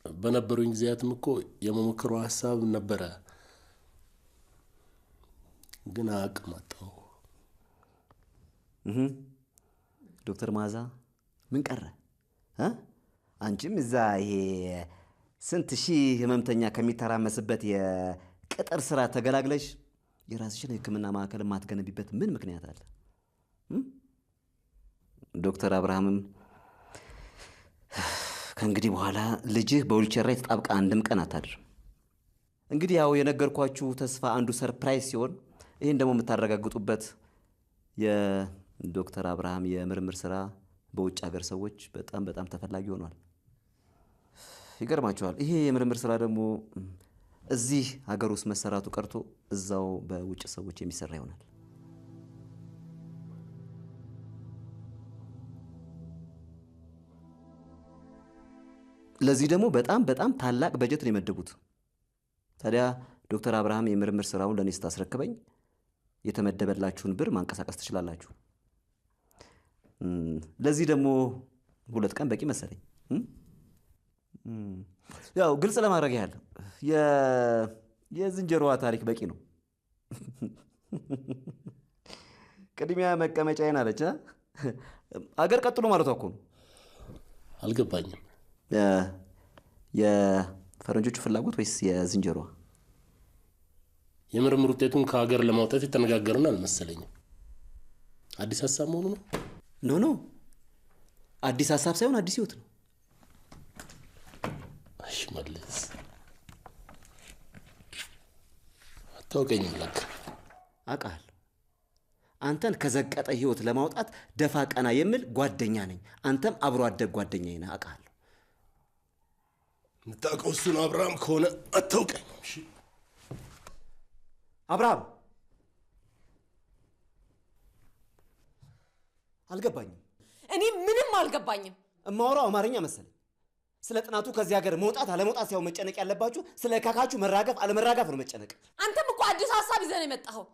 በነበሩኝ ጊዜያትም እኮ የመሞከሩ ሀሳብ ነበረ፣ ግን አቅም አጣሁ። ዶክተር መዓዛ ምን ቀረ? አንቺም እዛ ይሄ ስንት ሺህ ህመምተኛ ከሚተራመስበት የቅጥር ስራ ተገላግለሽ የራስሽን ህክምና ማዕከል ማትገነቢበት ምን ምክንያት አለ? ዶክተር አብርሃምም ከእንግዲህ በኋላ ልጅህ በዊልቸር ላይ ተጣብቃ አንድም ቀን አታድርም። እንግዲህ ያው የነገርኳችሁ ተስፋ አንዱ ሰርፕራይዝ ሲሆን ይህን ደግሞ የምታረጋግጡበት የዶክተር አብርሃም የምርምር ስራ በውጭ ሀገር ሰዎች በጣም በጣም ተፈላጊ ሆኗል። ይገርማችኋል። ይሄ የምርምር ስራ ደግሞ እዚህ ሀገር ውስጥ መሰራቱ ቀርቶ እዛው በውጭ ሰዎች የሚሰራ ይሆናል። ለዚህ ደግሞ በጣም በጣም ታላቅ በጀት ነው የመደቡት። ታዲያ ዶክተር አብርሃም የምርምር ስራውን ለእኔ ስታስረክበኝ የተመደበላችሁን ብር ማንቀሳቀስ ትችላላችሁ። ለዚህ ደግሞ 2 ቀን በቂ መሰለኝ። ያው ግልጽ ለማድረግ ያህል የዝንጀሮዋ ታሪክ በቂ ነው። ቅድሚያ መቀመጫዬን አለች። አገር ቀጥሎ ማለቷ እኮ ነው። አልገባኝም። የፈረንጆቹ ፍላጎት ወይስ የዝንጀሮዋ? የምርምር ውጤቱን ከሀገር ለማውጣት የተነጋገርን አልመሰለኝም። አዲስ ሀሳብ መሆኑ ነው? ኖ አዲስ ሀሳብ ሳይሆን አዲስ ህይወት ነው። እሺ መለስ አታውቀኝም ለካ። አውቃለሁ። አንተን ከዘቀጠ ህይወት ለማውጣት ደፋ ቀና የሚል ጓደኛ ነኝ። አንተም አብሮ አደግ ጓደኛዬ ነህ። አውቃለሁ። የምታውቀው እሱን አብርሃም ከሆነ አታውቀኝም። እሺ አብርሃም አልገባኝም። እኔ ምንም አልገባኝም። እማወራው አማርኛ መሰለኝ። ስለ ጥናቱ ከዚህ ሀገር መውጣት አለመውጣት ሳይሆን መጨነቅ ያለባችሁ ስለ ካካችሁ መራገፍ አለመራገፍ ነው መጨነቅ። አንተም እኮ አዲስ ሀሳብ ይዘህ ነው የመጣኸው።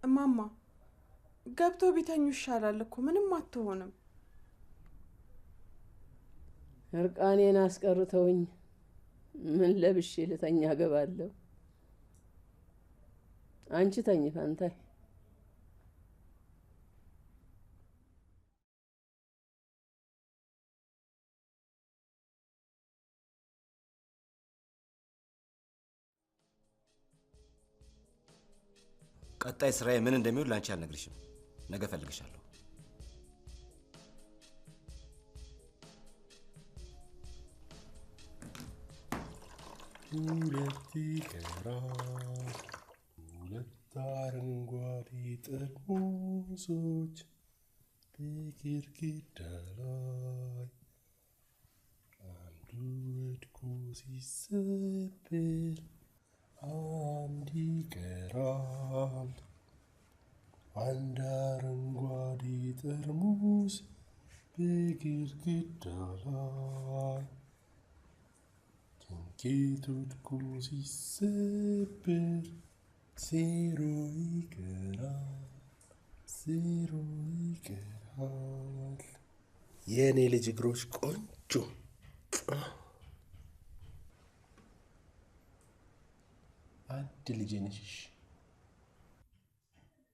እማማ ገብቶ ቢተኙ ይሻላል እኮ ምንም አትሆንም። እርቃኔን አስቀርተውኝ ምን ለብሼ ልተኛ ገባለሁ? አንቺ ተኝ ፋንታይ። ቀጣይ ስራዬ ምን እንደሚሆን ላንቺ አልነግርሽም። ነገ ፈልግሻለሁ። ሁለት ይቀራል፣ 2 አረንጓዴ ጠርሙሶች በግድግዳ ላይ፣ አንዱ ወድቆ ሲሰበር አንድ ይቀራል። አንድ አረንጓዴ ጠርሙስ በግድግዳ ላይ፣ ድንገት ወድቆ ሲሰበር 0 ይቀራል፣ 0 ይቀራል። የእኔ ልጅ እግሮች ቆንጆ አንድ ልጅ ነሽ፣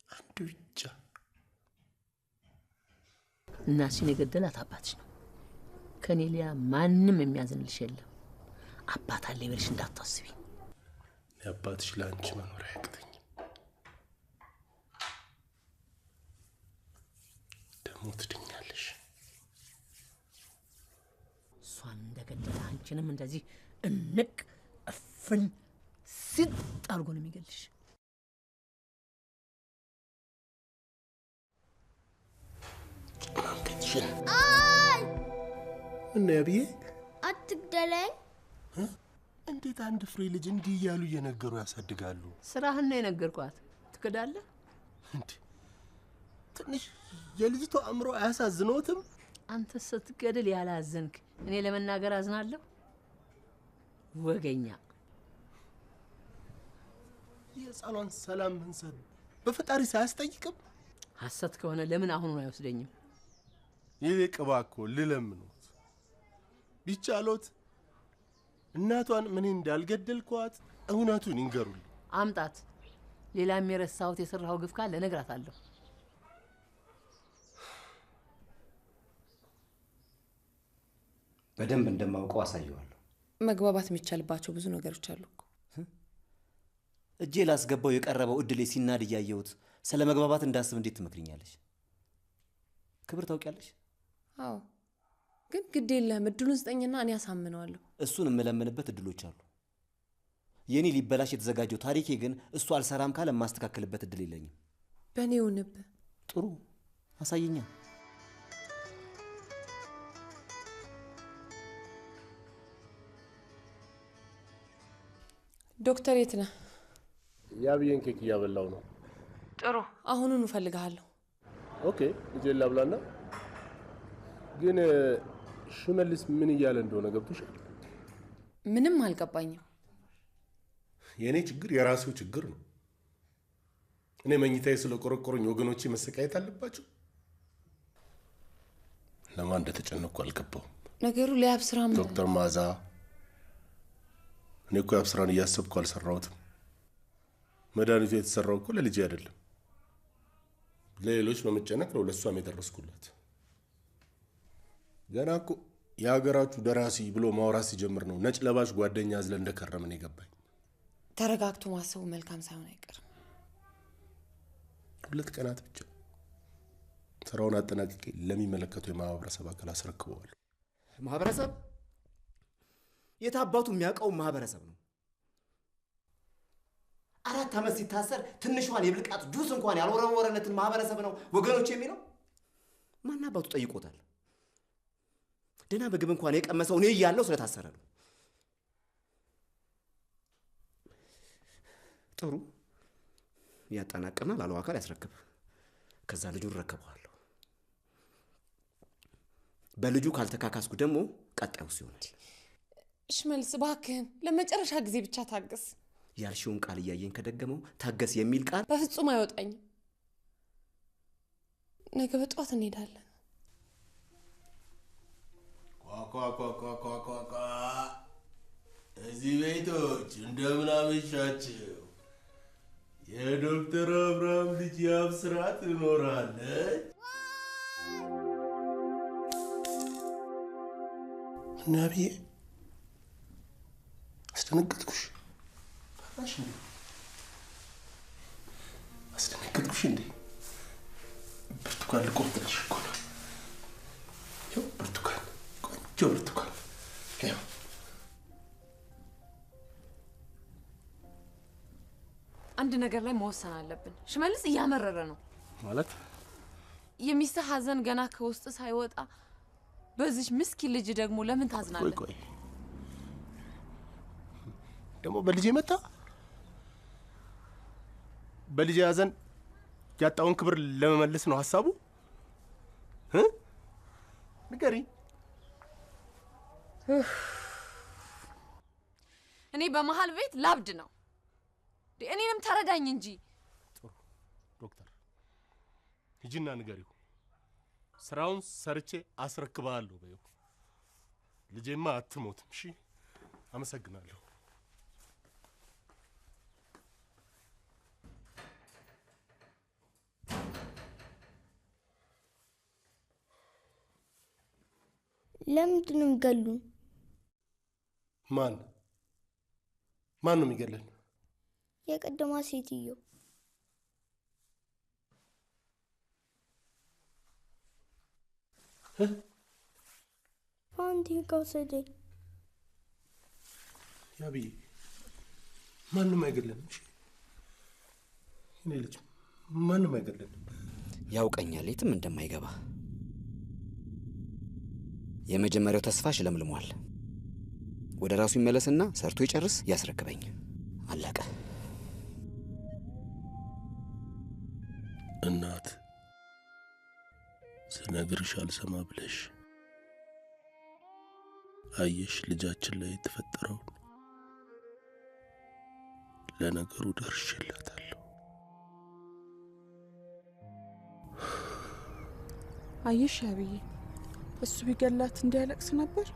አንድ ብቻ። እናትሽን የገደላት አባትሽ ነው። ከኔ ሌላ ማንም የሚያዝንልሽ የለም። አባት አለ ብለሽ እንዳታስቢ። አባትሽ ለአንቺ መኖር አያቅተኝም። ደግሞ ትድኛለሽ። እሷን እንደገደለ አንቺንም እንደዚህ እንቅ እፍን ሲጥ አድርጎ ነው የሚገልሽ። ማንከትሽን አይ እና ያብዬ አትግደለኝ። እንዴት አንድ ፍሬ ልጅ እንዲህ እያሉ እየነገሩ ያሳድጋሉ? ስራህን ነው የነገርኳት። ትክዳለህ እንዴ? ትንሽ የልጅቷ አእምሮ አያሳዝኖትም? አንተ ስትገድል ያላዘንክ እኔ ለመናገር አዝናለሁ? ወገኛ የሕፃኗን ሰላም መንሳት በፈጣሪ ሳያስጠይቅም ሐሰት ከሆነ ለምን አሁኑን አይወስደኝም? ይልቅ እባክዎ ልለምኖት ቢቻሎት እናቷን ምን እንዳልገደልኳት እውነቱን ይንገሩልኝ። አምጣት። ሌላ የሚረሳሁት የሰራው ግፍ ካለ እነግራታለሁ። በደንብ እንደማውቀው አሳየዋለሁ። መግባባት የሚቻልባቸው ብዙ ነገሮች አሉ እኮ። እጄ ላስገባው የቀረበው እድሌ ሲናድ እያየሁት ስለ መግባባት እንዳስብ እንዴት ትመክሪኛለሽ? ክብር ታውቂያለሽ? አዎ፣ ግን ግድ የለህም እድሉን ስጠኝና እኔ አሳምነዋለሁ። እሱን የምለምንበት እድሎች አሉ። የኔ ሊበላሽ የተዘጋጀው ታሪኬ ግን እሱ አልሰራም ካለ የማስተካከልበት እድል የለኝም። በእኔ ይሁንብህ። ጥሩ አሳየኛ። ዶክተር የት ነህ? ያብዬን ኬክ እያበላው ነው። ጥሩ፣ አሁኑን እፈልግሃለሁ። ኦኬ፣ ልጄን ላብላና። ግን ሽመልስ ምን እያለ እንደሆነ ገብቶሻል? ምንም አልገባኝም። የእኔ ችግር የራሴው ችግር ነው። እኔ መኝታዬ ስለቆረቆረኝ ወገኖቼ መሰቃየት አለባቸው? ለማን እንደተጨነቅኩ አልገባውም። ነገሩ ለያብ ስራም ነው። ዶክተር ማዛ፣ እኔ እኮ ያብ ስራን እያሰብኩ አልሰራሁትም። መድኃኒቱ የተሰራው እኮ ለልጄ አይደለም፣ ለሌሎች በመጨነቅ ነው ለእሷም የደረስኩላት። ገና እኮ የሀገራችሁ ደራሲ ብሎ ማውራት ሲጀምር ነው ነጭ ለባሽ ጓደኛ አዝለን እንደከረምን የገባኝ። ተረጋግቶ ማሰቡ መልካም ሳይሆን አይቀርም። 2 ቀናት ብቻ ስራውን አጠናቅቄ ለሚመለከቱ የማህበረሰብ አካል አስረክበዋለሁ። ማህበረሰብ? የት አባቱ የሚያውቀው ማህበረሰብ ነው? 4 ዓመት ሲታሰር ትንሿን የብልቃጥ ጁስ እንኳን ያልወረወረለትን ማህበረሰብ ነው ወገኖች የሚለው? ማን አባቱ ጠይቆታል? ደህና ምግብ እንኳን የቀመሰው እኔ እያለሁ ስለታሰረ ነው። ጥሩ ያጠናቅና ላለው አካል ያስረክብ። ከዛ ልጁን እረከበዋለሁ። በልጁ ካልተካካስኩ ደግሞ ቀጣዩስ ይሆናል። ሽመልስ እባክህን ለመጨረሻ ጊዜ ብቻ ታገስ። ያልሽውን ቃል እያየኝ ከደገመው ታገስ የሚል ቃል በፍጹም አይወጣኝም። ነገ በጠዋት እንሄዳለን። ቋቋቋቋቋቋ እዚህ ቤቶች እንደምን አመሻችሁ። የዶክተር አብርሃም ልጅ ያብ ስራ ትኖራለች። እና ብዬ አስደነገጥኩሽ? ፈራሽ እንዴ? አስደነገጥኩሽ እንዴ? ብርቱካን ልቆርጥልሽ እኮ ነው። ይኸው ብርቱካን፣ ቆንጆ ብርቱካን። ይኸው አንድ ነገር ላይ መወሰን አለብን። ሽመልስ እያመረረ ነው ማለት። የሚስትህ ሀዘን ገና ከውስጥ ሳይወጣ በዚች ምስኪን ልጅ ደግሞ ለምን ታዝናለህ? ቆይ ደግሞ በልጄ መጣ። በልጄ ሀዘን ያጣውን ክብር ለመመለስ ነው ሀሳቡ? ንገሪ። እኔ በመሀል ቤት ላብድ ነው። እኔንም ተረዳኝ እንጂ። ጥሩ ዶክተር፣ ሂጂና ንገሪው ስራውን ሰርቼ አስረክባለሁ በይው። ልጄማ አትሞትም። እሺ፣ አመሰግናለሁ። ለምንድን ነው የሚገሉን? ማን ነው የሚገለን? የቀደማ ሴትዮ። ፋንቲ ከወሰደኝ። ያብዬ ማንም አይገለንም። እሺ እኔ ልጅ ማንም አይገለንም። ያውቀኛል የትም እንደማይገባ። የመጀመሪያው ተስፋሽ ለምልሟል። ወደ ራሱ ይመለስና ሰርቶ ይጨርስ፣ ያስረክበኝ። አለቀ። እናት ስነግርሽ አልሰማ ብለሽ አየሽ ልጃችን ላይ የተፈጠረው። ለነገሩ ደርሼላታለሁ። አየሽ አብዬ፣ እሱ ቢገላት እንዲያለቅስ ነበር።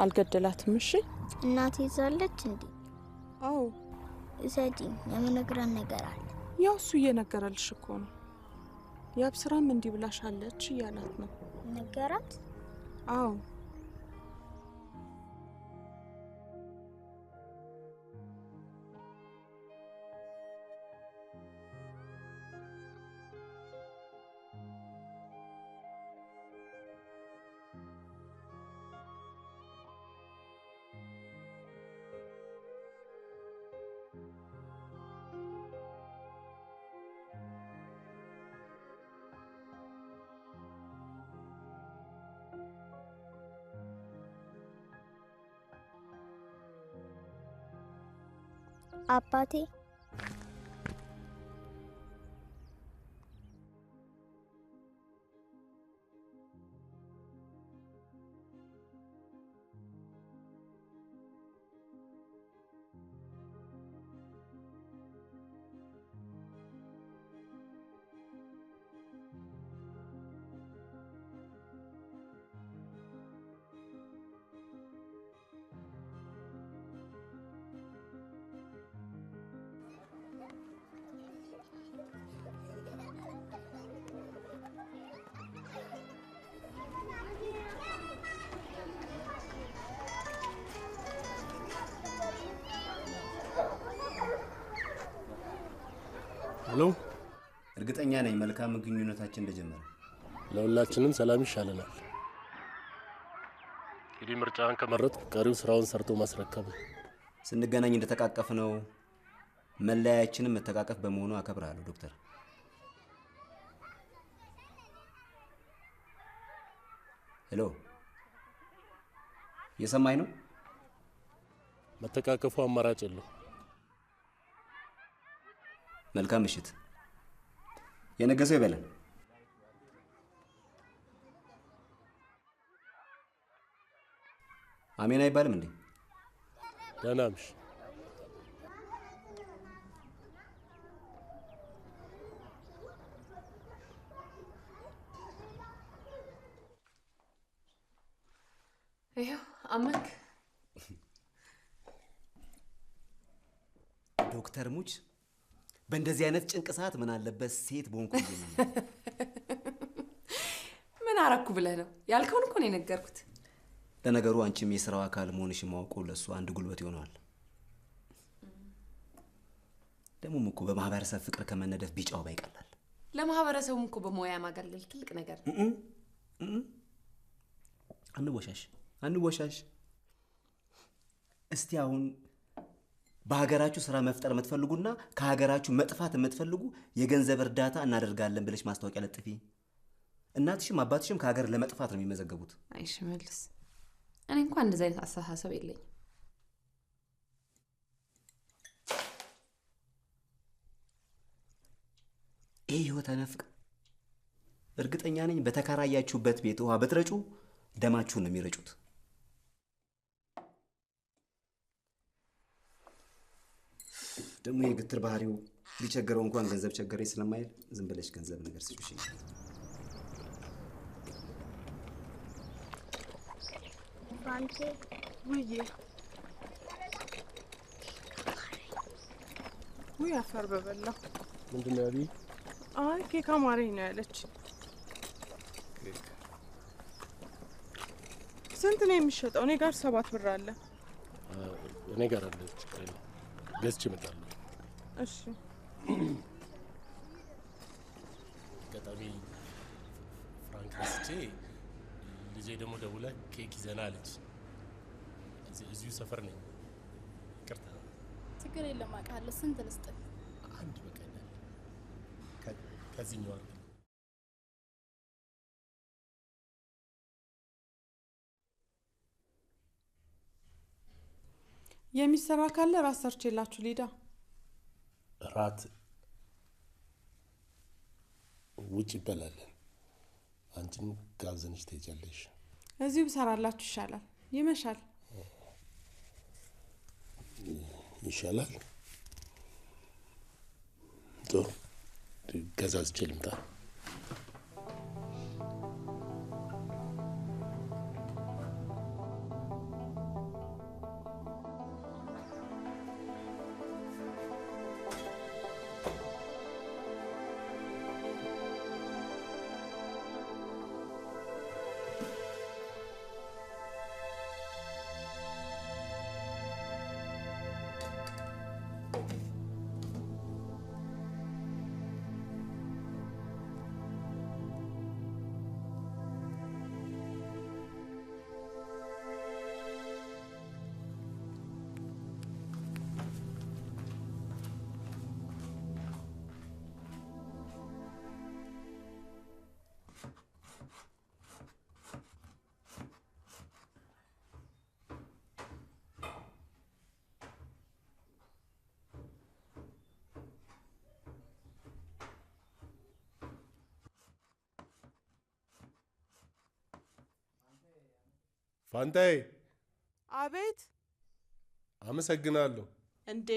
አልገደላትም። እሺ እናቴ ይዛለች እንዴ? አዎ። እሰጂኝ፣ የምነግረን ነገር አለ። ያው እሱ እየነገረልሽ እኮ ነው። ያብስራም እንዲህ ብላሻለች እያላት ነው። ነገራት? አዎ። አባቴ ሄሎ፣ እርግጠኛ ነኝ መልካም ግንኙነታችን እንደጀመረ። ለሁላችንም ሰላም ይሻለናል። እንግዲህ ምርጫን ከመረጥኩ ቀሪው ስራውን ሰርቶ ማስረከብ። ስንገናኝ እንደተቃቀፍ ነው፣ መለያያችንም መተቃቀፍ በመሆኑ አከብራለሁ ዶክተር። ሄሎ፣ የሰማኝ ነው? መተቃቀፉ አማራጭ የለው። መልካም ምሽት። የነገሰው ይበለን። አሜን አይባልም እንዴ? ደህና ምሽ። ይኸው አመንክ። ዶክተር ሙች በእንደዚህ አይነት ጭንቅ ሰዓት ምን አለበት ሴት በሆንኩ። ምን አረኩ ብለህ ነው? ያልከውን እኮ ነው የነገርኩት። ለነገሩ አንቺም የስራው አካል መሆንሽ ማወቁ ለሱ አንድ ጉልበት ይሆናል። ደግሞም እኮ በማህበረሰብ ፍቅር ከመነደፍ ቢጫው ባይቀላል። ለማህበረሰቡም እኮ በሞያ ማገልገል ትልቅ ነገር ነው። አንወሻሽ። እስቲ አሁን በሀገራችሁ ስራ መፍጠር የምትፈልጉና ከሀገራችሁ መጥፋት የምትፈልጉ የገንዘብ እርዳታ እናደርጋለን ብለሽ ማስታወቂያ ለጥፊ። እናትሽም አባትሽም ከሀገር ለመጥፋት ነው የሚመዘገቡት። አይ ሽመልስ፣ እኔ እንኳን እንደዚህ አይነት አስተሳሰብ የለኝም። ይህ ህይወት አይናፍቅም? እርግጠኛ ነኝ በተከራያችሁበት ቤት ውሃ ብትረጩ ደማችሁን ነው የሚረጩት። ደግሞ የግትር ባህሪው ሊቸገረው እንኳን ገንዘብ ቸገረኝ ስለማይል ዝም ብለሽ ገንዘብ ነገር ስጪሽ። ባንቴ ውዬ ውይ አፈር በበላ። ምንድን ነው ያሉኝ? አይ ኬክ አማረኝ ነው ያለች። ስንት ነው የሚሸጠው? እኔ ጋር 7 ብር አለ። እኔ ጋር አለ። ችግር የለም፣ ገዝቼ እመጣለሁ። እሺ። አጋጣሚ ፍራንክ ገዝቼ ልጄ ደግሞ ደውላ ኬክ ይዘና አለች። እዚሁ ሰፈር ነኝ። ይቅርታ። ችግር የለም አውቃለሁ። ስንት ልስጥህ? አንድ በቀኛል ከዚህኛው አርግ። የሚሰራ ካለ ራስ ሰርቼላችሁ ሊዳ። ራት ውጭ ይበላለን። አንቺም ጋብዘንሽ ትሄጃለሽ። እዚሁ ብሰራላችሁ ይሻላል። ይመሻል። ይሻላል። ጥሩ ገዛዝቼ ልምጣ። ፋንታዬ። አቤት። አመሰግናለሁ። እንዴ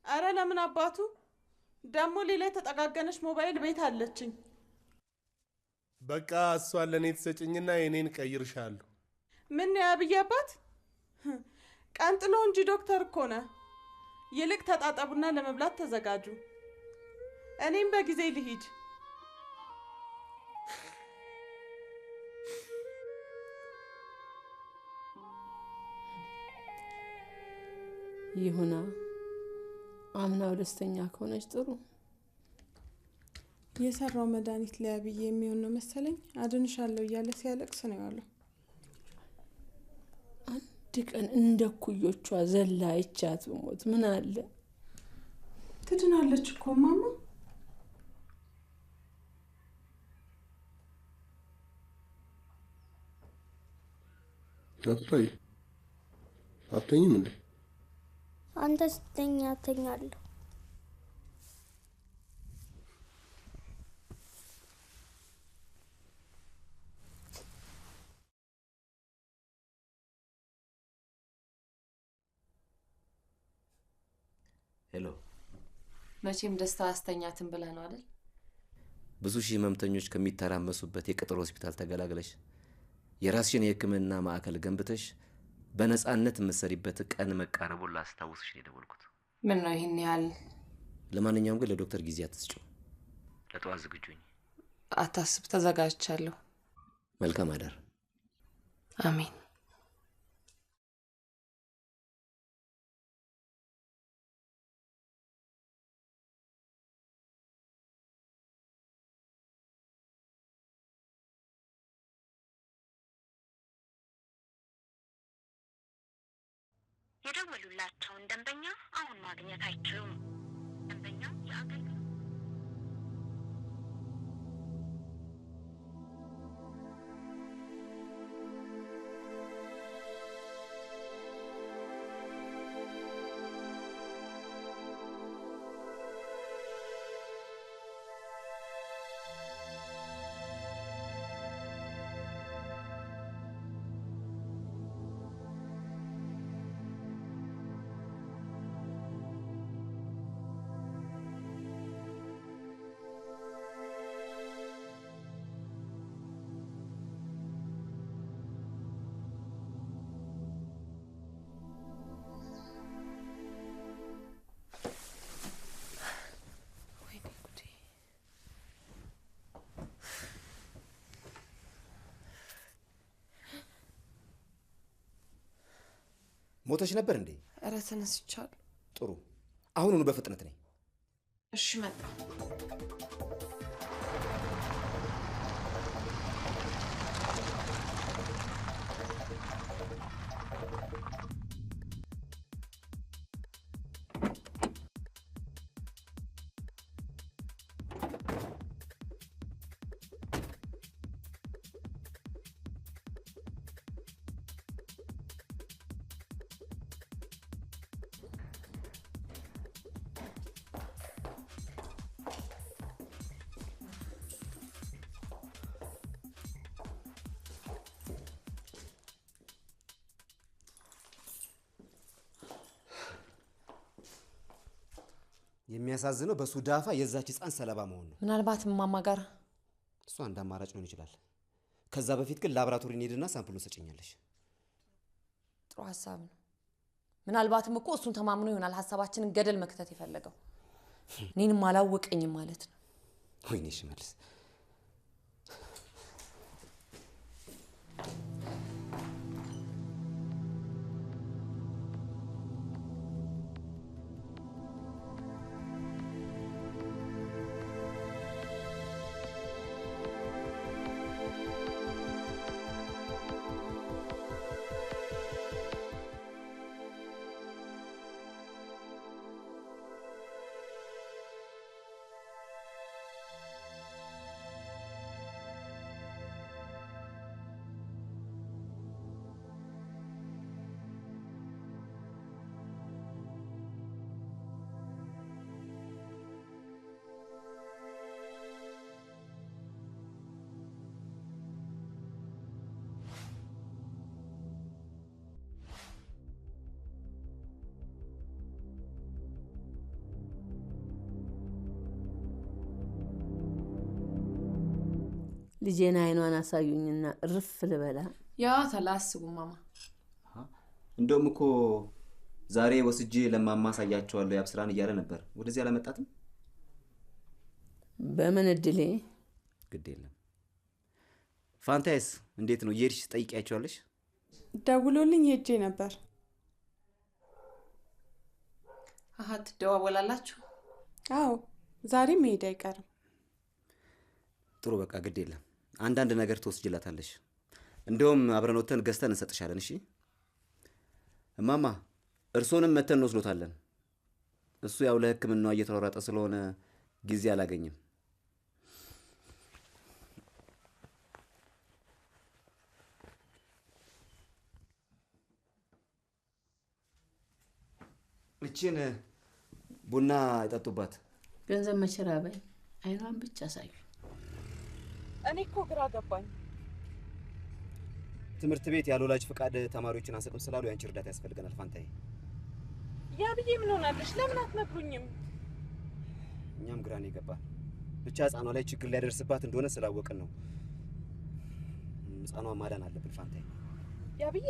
አረ ለምን አባቱ ደግሞ ሌላ የተጠጋገነች ሞባይል ቤት አለችኝ። በቃ እሷን ለእኔ ትሰጭኝና የኔን ቀይርሻለሁ። ምን ነው ያብዬ አባት ቀንጥሎ እንጂ ዶክተር እኮ ነህ። ይልቅ ተጣጣቡና ለመብላት ተዘጋጁ። እኔም በጊዜ ልሂድ። ይሁና አምናው ደስተኛ ከሆነች ጥሩ። የሰራው መድኃኒት ለያብዬ የሚሆን ነው መሰለኝ። አድንሻለሁ እያለ ሲያለቅስ ነው ያለው። አንድ ቀን እንደ ኩዮቿ ዘላ አይቻት ብሞት ምን አለ? ትድናለች እኮ ማማ። አባዬ አትተኝም እንዴ? አንተ ስተኛ እተኛለሁ። ሄሎ። መቼም ደስታ አስተኛትን ብለህ ነው አይደል? ብዙ ሺህ ህመምተኞች ከሚተራመሱበት የቅጥር ሆስፒታል ተገላግለሽ የራስሽን የህክምና ማዕከል ገንብተሽ በነፃነት የምትሰሪበት ቀን መቃረቡን ላስታውስሽ ነው የደወልኩት። ምን ነው ይሄን ያህል? ለማንኛውም ግን ለዶክተር ጊዜ አትስጪው። ለጠዋት ዝግጁ ነኝ። አታስብ፣ ተዘጋጅቻለሁ። መልካም አዳር። አሜን። የደወሉላቸውን ደንበኛ አሁን ማግኘት አይችሉም። ደንበኛው የአገልግሎት ሞተሽ ነበር እንዴ? ኧረ ተነስቻለሁ። ጥሩ። አሁኑኑ በፍጥነት ነኝ። እሺ መጣ። የሚያሳዝነው በሱ ዳፋ የዛች ህፃን ሰለባ መሆን ነው። ምናልባት እማማ ጋር እሷ አንድ አማራጭ ሊሆን ይችላል። ከዛ በፊት ግን ላብራቶሪ እንሄድና ሳምፕሉን ሰጭኛለሽ። ጥሩ ሀሳብ ነው። ምናልባትም እኮ እሱን ተማምኖ ይሆናል ሀሳባችንን ገደል መክተት የፈለገው። እኔንም አላወቀኝም ማለት ነው። ወይኔ ሽመልስ፣ ልጄን አይኗን አሳዩኝና እርፍ ልበላ። ያ ታላስቡ ማማ። እንደውም እኮ ዛሬ ወስጄ ለማማ ሳያቸዋለሁ ያብስራን እያለ ነበር። ወደዚህ አላመጣትም? በምን እድሌ? ግድ የለም። ፋንታይስ እንዴት ነው? እየሄድሽ ትጠይቂያቸዋለሽ? ደውሎልኝ ሄጄ ነበር። ትደዋወላላችሁ? አዎ፣ ዛሬም መሄድ አይቀርም። ጥሩ፣ በቃ ግድ የለም። አንዳንድ ነገር ትወስጅላታለሽ። እንደውም አብረን ወተን ገዝተን እንሰጥሻለን። እሺ እማማ፣ እርሶንም መተን እንወስዶታለን። እሱ ያው ለሕክምናው እየተሯሯጠ ስለሆነ ጊዜ አላገኝም። እቺን ቡና ይጠጡባት። ገንዘብ መቸራበኝ፣ አይኗን ብቻ ሳዩ። እኔ እኮ ግራ ገባኝ። ትምህርት ቤት ያለ ወላጅ ፈቃድ ተማሪዎችን አንሰጥም ስላሉ ያንቺ እርዳታ ያስፈልገናል ፋንታዬ። ያ ብዬ ምን ሆናለሽ? ለምን አትነግሩኝም? እኛም ግራ ነው የገባን። ብቻ ህፃኗ ላይ ችግር ሊያደርስባት እንደሆነ ስላወቅን ነው። ህፃኗን ማዳን አለብን ፋንታዬ። ያ ብዬ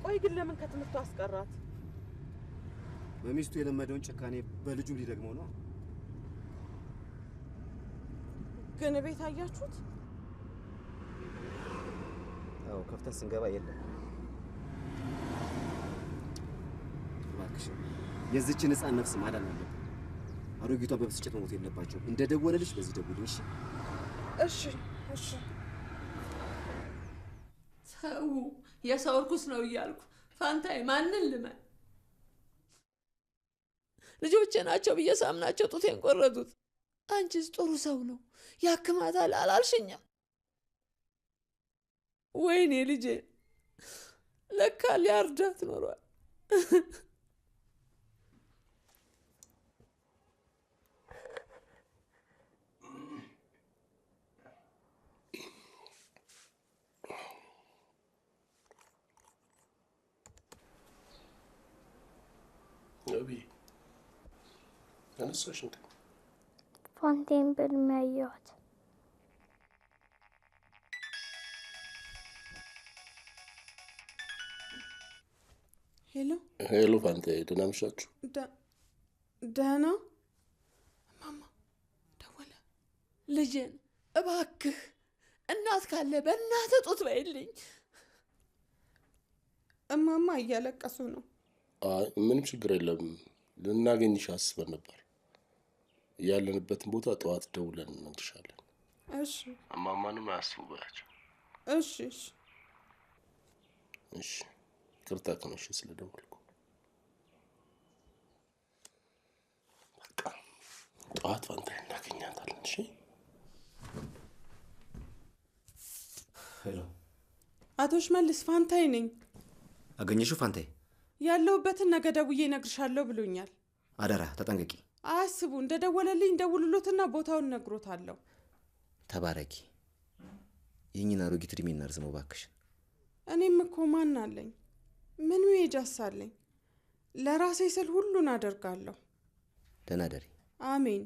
ቆይ ግን ለምን ከትምህርቱ አስቀራት? በሚስቱ የለመደውን ጭካኔ በልጁ ሊደግመው ነው። ግን ቤት አያችሁት? አዎ፣ ከፍተን ስንገባ የለም። እባክሽ የዚችን ህፃን ነፍስ ማዳን አለብን። አሮጊቷ በብስጭት መሞት የለባቸው። እንደደወለልሽ በዚህ ደውልኝ። እሺ? እሺ። ሰው የሰው እርኩስ ነው እያልኩ ፋንታዬ ማንን ልመን? ልጆቼ ናቸው ብዬ ሳምናቸው ጡቴን ቆረጡት። አንቺስ ጥሩ ሰው ነው ያክማታል አላልሽኝም? ወይኔ ልጄ ለካ ሊያርዳት ኖሯል። አቢ ተነሳሽ እንዴ? ፋንቴን በልሜ ያየኋት። ሄሎ ሄሎ፣ ፋንቴ ደህና መሻችሁ? ደህና። ማማ ደወለ። ልጄን እባክህ እናት ካለ በእናትህ ጡት በይልኝ። እማማ እያለቀሱ ነው። አይ ምንም ችግር የለም። ልናገኝሽ አስበን ነበር። ያለንበትን ቦታ ጠዋት ደውለን እንነግርሻለን። እሺ። እማማንም አያስቡ በያቸው። እሺ እሺ እሺ ይቅርታ ከመሸ ስለደወልኩ። በቃ ጠዋት ፋንታዬን እናገኛታለን። እሺ ሄሎ አቶ ሽመልስ ፋንታዬ ነኝ። አገኘሽው ፋንታዬ? ያለሁበትን ነገ ደውዬ እነግርሻለሁ ብሎኛል። አደራ ተጠንቀቂ። አያስቡ፣ እንደደወለልኝ ደውሉሎትና ቦታውን እነግሮታለሁ። ተባረኪ። የእኝን አሮጊት እድሜ እናርዝመው እባክሽ። እኔም እኮ ማን አለኝ? ምን መሄጃስ አለኝ? ለራሴ ስል ሁሉን አደርጋለሁ። ደህና ደሪ። አሜን።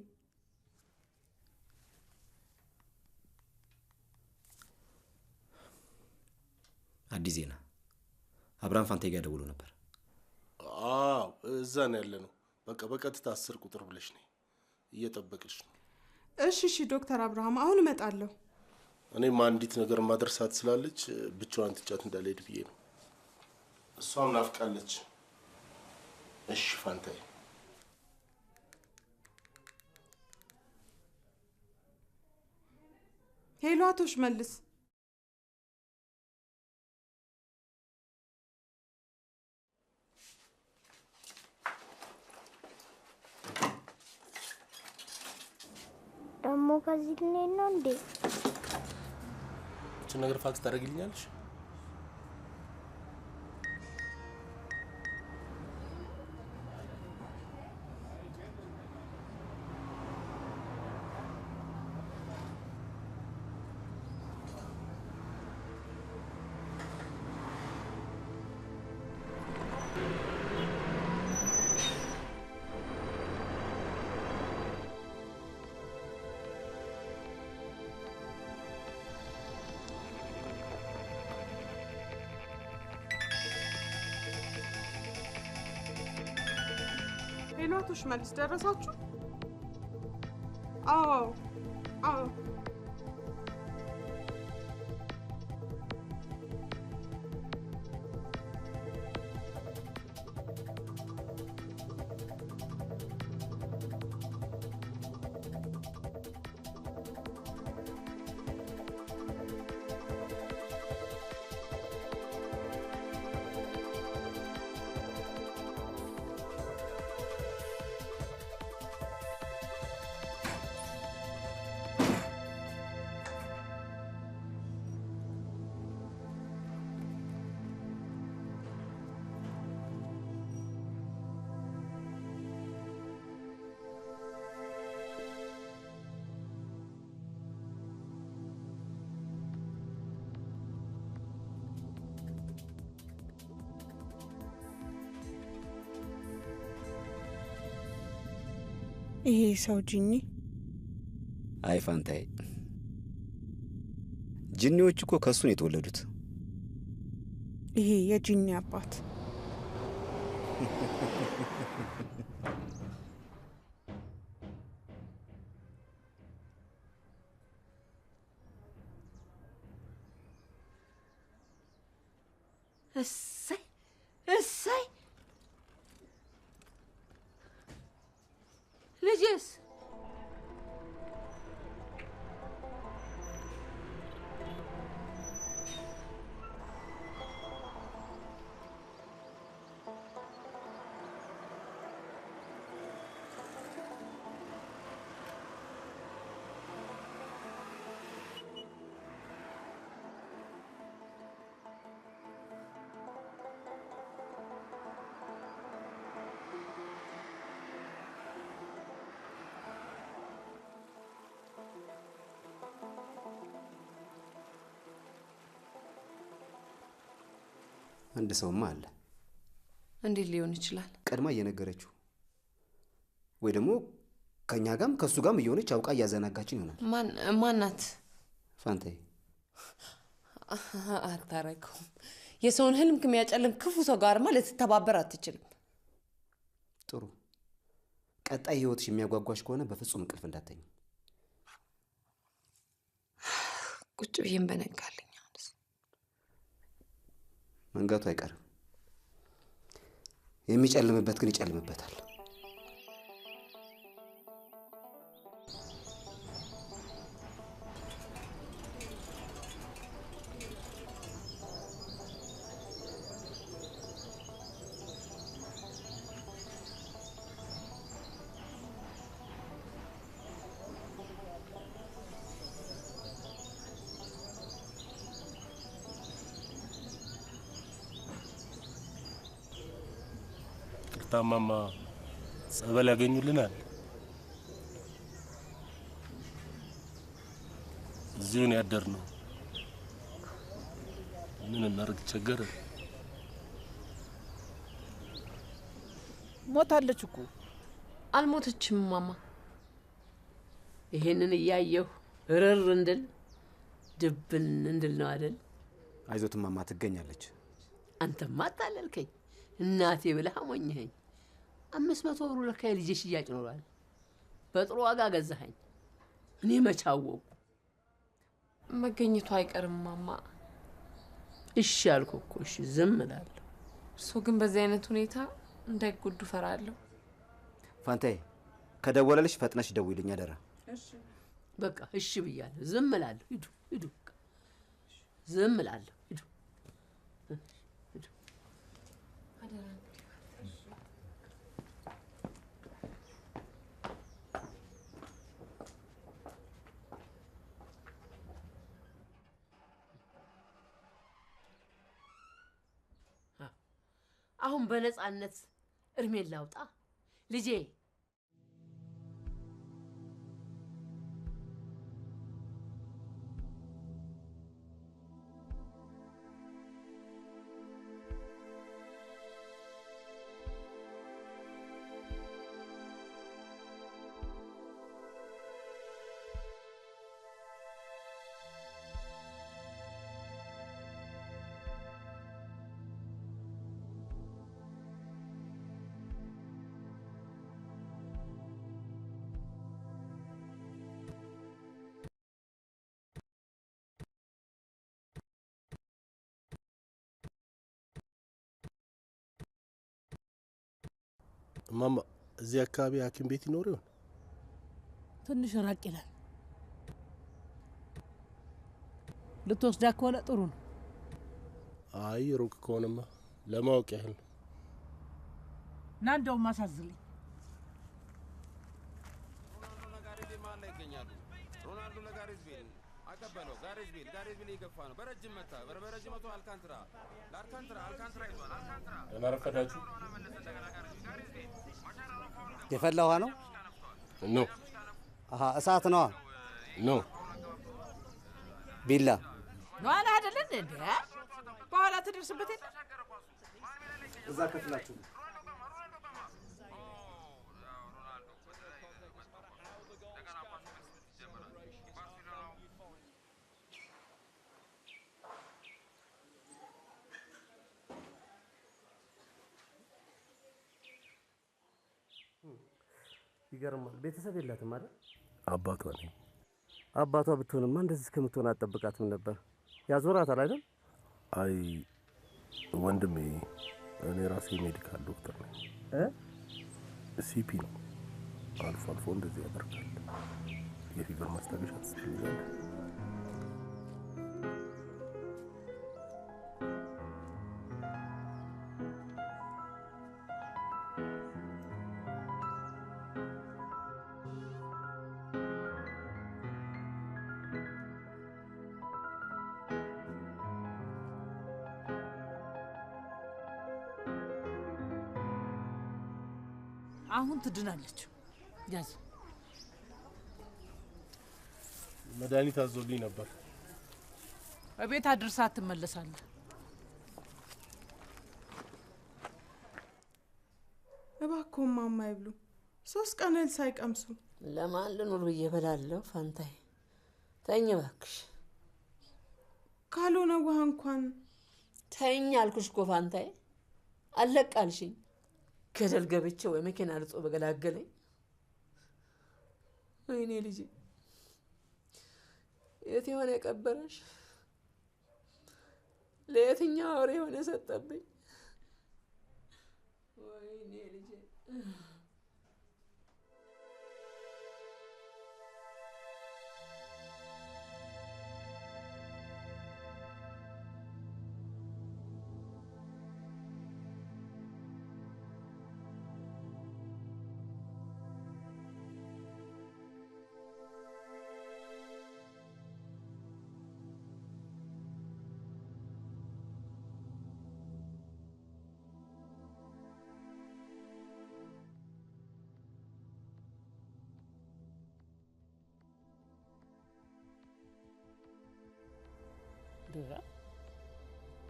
አዲስ ዜና። አብርሃም ፋንታዬ ጋር ደውሎ ነበር። አዎ እዛ ነው ያለ ነው። በቃ በቀጥታ 10 ቁጥር ብለሽ ነኝ። እየጠበቅሽ ነው። እሺ እሺ ዶክተር አብርሃም አሁን እመጣለሁ። እኔም አንዲት ነገር ማድረሳት ስላለች ብቻዋን ትጫት እንዳልሄድ ብዬ ነው። እሷም ናፍቃለች። እሺ ፋንታዬ። ሄሎ አቶ ሽመልስ። ደግሞ ከዚህ ልንሄድ ነው እንዴ? እቺ ነገር ፋክስ ታደርግልኛለሽ? ሄሎ አቶ ሽመልስ ደረሳችሁ? አዎ አዎ። ይሄ ሰው ጂኒ? አይ ፋንታዬ፣ ጂኒዎች እኮ ከሱ ነው የተወለዱት። ይሄ የጂኒ አባት። እሰይ እሰይ። ልጅስ? አንድ ሰውማ አለ። እንዴት ሊሆን ይችላል? ቀድማ እየነገረችው ወይ ደግሞ ከኛ ጋርም ከሱ ጋርም እየሆነች አውቃ እያዘናጋችን ይሆናል። ማናት? ፋንታዬ። አታረገውም። የሰውን ህልም ከሚያጨልም ክፉ ሰው ጋርማ ልትተባበር አትችልም። ጥሩ። ቀጣይ ህይወትሽ የሚያጓጓሽ ከሆነ በፍጹም እንቅልፍ እንዳተኝ። ቁጭ ብዬም በነጋልኝ። መንጋቱ አይቀርም። የሚጨልምበት ግን ይጨልምበታል። ይቅርታማማ ጸበል ያገኙልናል። እዚሁ ነው ያደርነው። ምን እናርግ ቸገረ። ሞታለች እኮ። አልሞተችም ማማ። ይሄንን እያየሁ እርር እንድል ድብን እንድል ነው አይደል? አይዞት ማማ ትገኛለች። አንተማ አታለልከኝ። እናቴ ብለህ አሞኘኸኝ። 500 ብር ለካ የልጄ ሽያጭ ኖሯል። በጥሩ ዋጋ ገዛኸኝ። እኔ መች አወቅሁ? መገኘቱ አይቀርም ማማ። እሺ አልኩ እኮ። እሺ ዝም እላለሁ። እርሶ ግን በዚህ አይነት ሁኔታ እንዳይጎዱ ፈራለሁ። ፋንታዬ ከደወለልሽ ፈጥነሽ ደውይልኝ አደራ። እሺ በቃ እሺ ብያለሁ። ዝም እላለሁ። ሂዱ ሂዱ። ዝም እላለሁ። ሂዱ ሂዱ። አደራ። አሁን በነፃነት እርሜን ላውጣ ልጄ። እማማ እዚህ አካባቢ ሐኪም ቤት ይኖር ይሆን? ትንሽ ራቅ ይላል። ልትወስዳ ከሆነ ጥሩ ነው። አይ ሩቅ ከሆነማ ለማወቅ ያህል ነው። ና እንደውም አሳዝልኝ። ሮናልዶ ለጋሬዝቤል አቀበለው። ጋሬዝቤል እየገፋ ነው። በረጅም መታ። በረጅም መቶ አልካንትራ አልካንትራ ይዟል። አልካንትራ እናረፈዳችሁ። የፈላ ውሃ ነው? ኖ። አሃ እሳት ነው? ኖ። ቢላ ነው አለ አይደል እንዴ? በኋላ ትደርስበት የለ እዛ ከፍላችሁ ይገርማል። ቤተሰብ የላትም አይደል? አባቷ ነኝ። አባቷ ብትሆንማ እንደዚህ እስከምትሆን አትጠብቃትም ነበር። ያዞራታል አይደል? አይ ወንድሜ፣ እኔ ራሴ ሜዲካል ዶክተር ነኝ። ሲፒ ነው። አልፎ አልፎ እንደዚህ ያደርጋል። የፊቨር ማስታገሻ ትስጥልኛለህ? አሁን ትድናለች። ያዝ። መድኃኒት አዞልኝ ነበር። እቤት አድርሳ ትመለሳለህ። እባክዎ ማማ ይብሉ። 3 ቀን እህል ሳይቀምሱ ለማን ልኑር ብዬ እበላለሁ። ፋንታዬ ተኝ እባክሽ። ካልሆነ ውሃ እንኳን ተኝ አልኩሽ እኮ ፋንታዬ። አለቃልሽኝ። ገደል ገብቼ ወይ መኪና ልጦ በገላገለኝ። ወይኔ ልጄ፣ የት የሆነ የቀበረሽ? ለየትኛው አውሬ የሆነ የሰጠብኝ? ወይኔ ልጄ።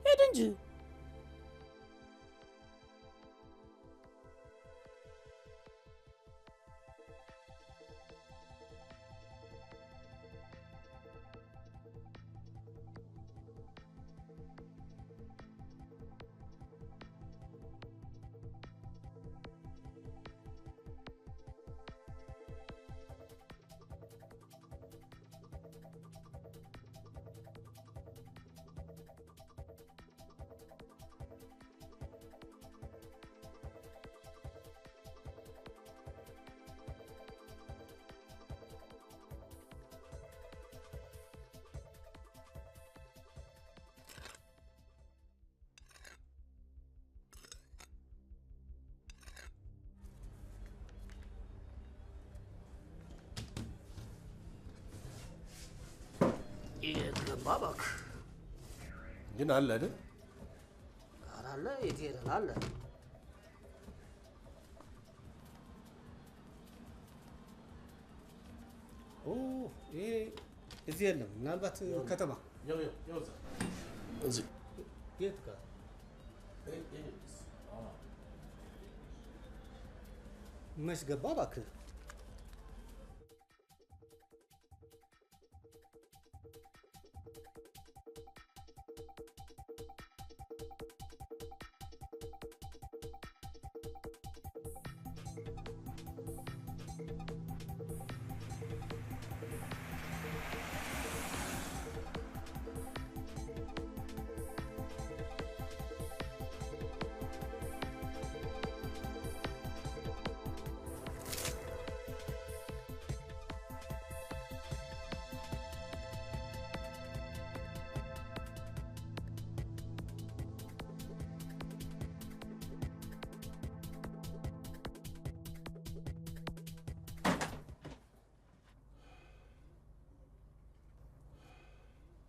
ሄድ እንጂ የትገባ እባክህ ግን አለ አይደል? ኧረ አለ። የት ሄደን አለ? ይሄ እዚህ የለም። ምናልባት ከተማ እዚህ የት ጋር መች ገባ እባክህ?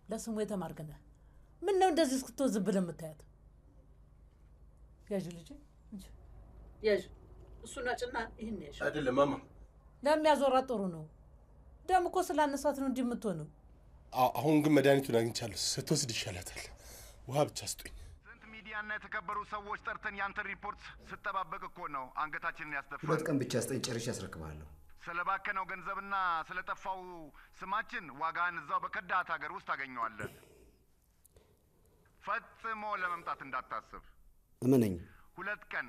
ለስሙ የተማርክ ነህ። ምን ነው እንደዚህ እስክትወዝብ ብለህ የምታያት? ያዥ ልጄ ያዥ። እሱን አጭና ይህን ያዥ። አይደለም ማማ፣ ለሚያዞራት ጥሩ ነው። ደም እኮ ስላነሳት ነው እንዲህ የምትሆነው። አሁን ግን መድኃኒቱን አግኝቻለሁ። ስትወስድ ይሻላታል። ውሃ ብቻ ስጡኝ። ስንት ሚዲያና የተከበሩ ሰዎች ጠርተን ያንተን ሪፖርት ስጠባበቅ እኮ ነው አንገታችንን ያስደፋል። 2 ቀን ብቻ ስጠኝ፣ ጨርሼ ያስረክብሃለሁ። ስለባከነው ገንዘብና ስለጠፋው ስማችን ዋጋህን እዛው በከዳት ሀገር ውስጥ ታገኘዋለህ። ፈጽሞ ለመምጣት እንዳታስብ። እመነኝ። 2 ቀን።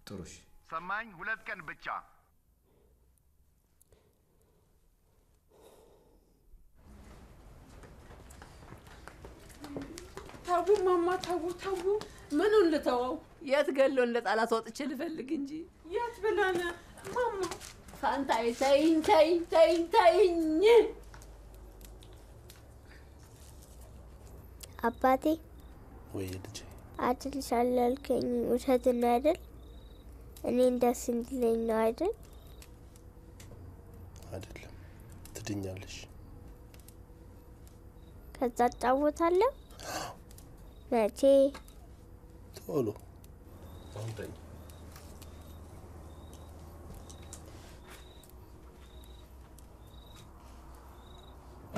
ጥሩሽ ሰማኝ? 2 ቀን ብቻ። ታቡ ማማ፣ ታቡ ታቡ። ምኑን ልተወው? የት ገሎ እንደ ጣላት ወጥቼ ልፈልግ እንጂ የት ብለን ማማ? ፋንታዬ ተይኝ ተይኝ ተይኝ ተይኝ። አባቴ ወይ ልጄ፣ አድርሻለሁ ያልከኝ ውሸት ነው አይደል? እኔን ደስ እንዲለኝ ነው አይደል? አይደለም፣ ትድኛለሽ። ከዛ እጫወታለሁ። መቼ? ቶሎ። አሁን ተኝ።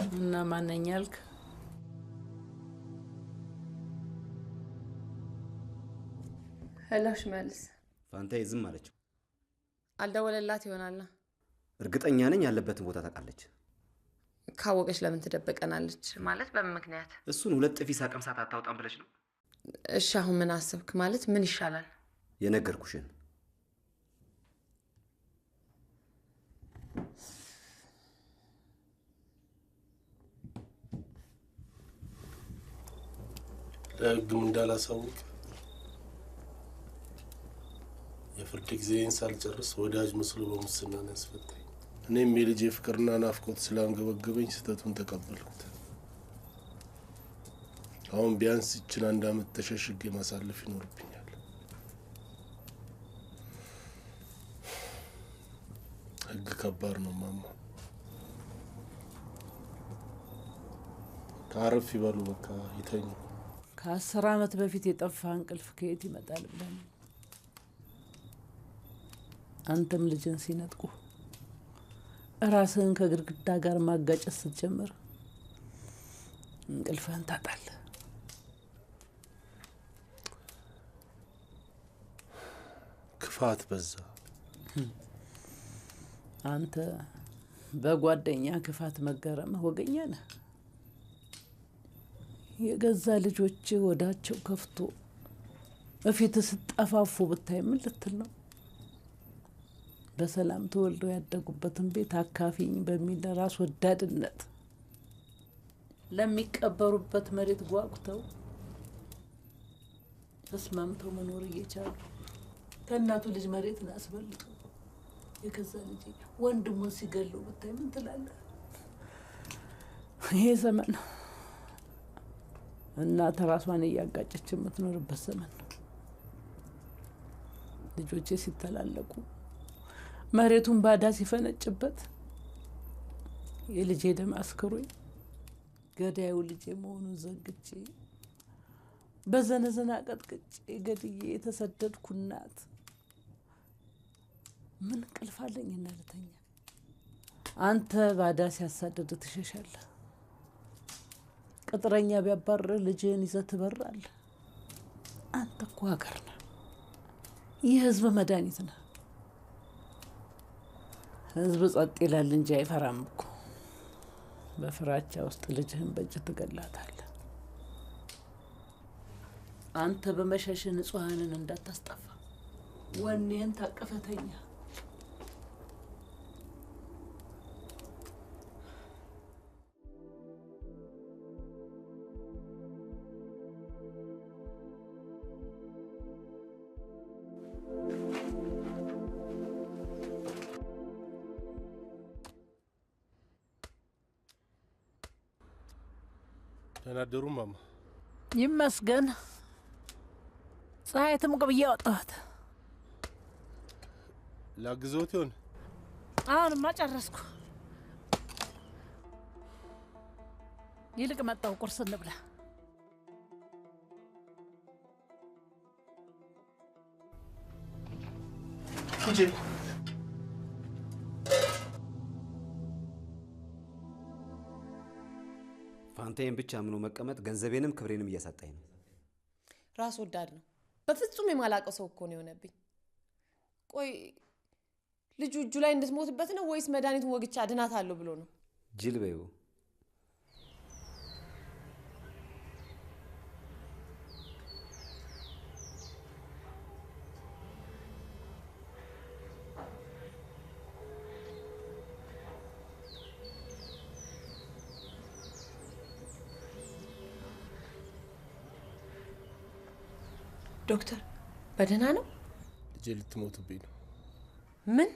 እና ማነኝ ያልክ? ሄሎ ሽመልስ። ፋንታዬ ዝም አለችው። አልደወለላት ይሆናል። እርግጠኛ ነኝ ያለበትን ቦታ ታውቃለች። ካወቀች ለምን ትደበቀናለች? ማለት በምን ምክንያት? እሱን 2 ጥፊ ሳቀምሳት አታውጣም ብለሽ ነው? እሺ አሁን ምን አሰብክ? ማለት ምን ይሻላል? የነገርኩሽን። ለህግም እንዳላሳውቅ የፍርድ ጊዜን ሳልጨርስ ወዳጅ መስሎ በሙስና ነው ያስፈታኝ። እኔም የልጄ ፍቅርና ናፍቆት ስላንገበገበኝ ስህተቱን ተቀበልኩት። አሁን ቢያንስ ይችን 1 ዓመት ተሸሽጌ ማሳለፍ ይኖርብኛል። ህግ ከባድ ነው ማማ። ታረፍ ይበሉ፣ በቃ ይተኙ። ከ10 ዓመት በፊት የጠፋ እንቅልፍ ከየት ይመጣል ብለህ ነው? አንተም ልጅን ሲነጥቁ ራስህን ከግድግዳ ጋር ማጋጨት ስትጀምር እንቅልፍህን ታጣለህ። ክፋት በዛ። አንተ በጓደኛ ክፋት መገረምህ ወገኛ ነህ። የገዛ ልጆች ወዳቸው ከፍቶ በፊት ስጠፋፉ ብታይ ምን ልትል ነው? በሰላም ተወልደው ያደጉበትን ቤት አካፊኝ በሚል ራስ ወዳድነት ለሚቀበሩበት መሬት ጓጉተው ተስማምተው መኖር እየቻሉ ከእናቱ ልጅ መሬትን አስበልጠው የገዛ ልጅ ወንድሙን ሲገሉ ብታይ ምን ትላለህ? ይሄ ዘመን እናት ራሷን እያጋጨች የምትኖርበት ዘመን ነው። ልጆቼ ሲተላለቁ መሬቱን ባዳ ሲፈነጭበት የልጄ ደም አስክሮኝ ገዳዩ ልጄ መሆኑን ዘንግቼ በዘነዘና ቀጥቅጬ ገድዬ የተሰደድኩ እናት ምን እንቅልፍ አለኝና ልተኛ? አንተ ባዳ ሲያሳደድ ትሸሻለህ። ቅጥረኛ ቢያባርር ልጅህን ይዘህ ትበራለህ። አንተ እኮ ሀገር ነህ፣ የህዝብ መድኃኒት ነህ። ህዝብ ጸጥ ይላል እንጂ አይፈራም እኮ። በፍራቻ ውስጥ ልጅህን በእጅ ትገላታለህ። አንተ በመሸሽ ንጹሐንን እንዳታስጠፋ ወኔን ታቀፈተኛ። ተናደሩ ማማ? ይመስገን ፀሐይ ትሙቅ ብዬ ወጣሁት። ላግዞት ይሆን? አሁንማ ጨረስኩ። ይልቅ መጣሁ፣ ቁርስ እንብላ። ሂጂ። ፋንታዬን ብቻ አምኖ መቀመጥ ገንዘቤንም ክብሬንም እያሳጣኝ ነው። ራስ ወዳድ ነው። በፍጹም የማላውቀው ሰው እኮ ነው የሆነብኝ። ቆይ ልጁ እጁ ላይ እንድትሞትበት ነው ወይስ መድኃኒቱን ወግቻ አድናታለሁ ብሎ ነው? ጅል በይው። ዶክተር በደህና ነው? ልጄ ልትሞትብኝ ነው። ምን?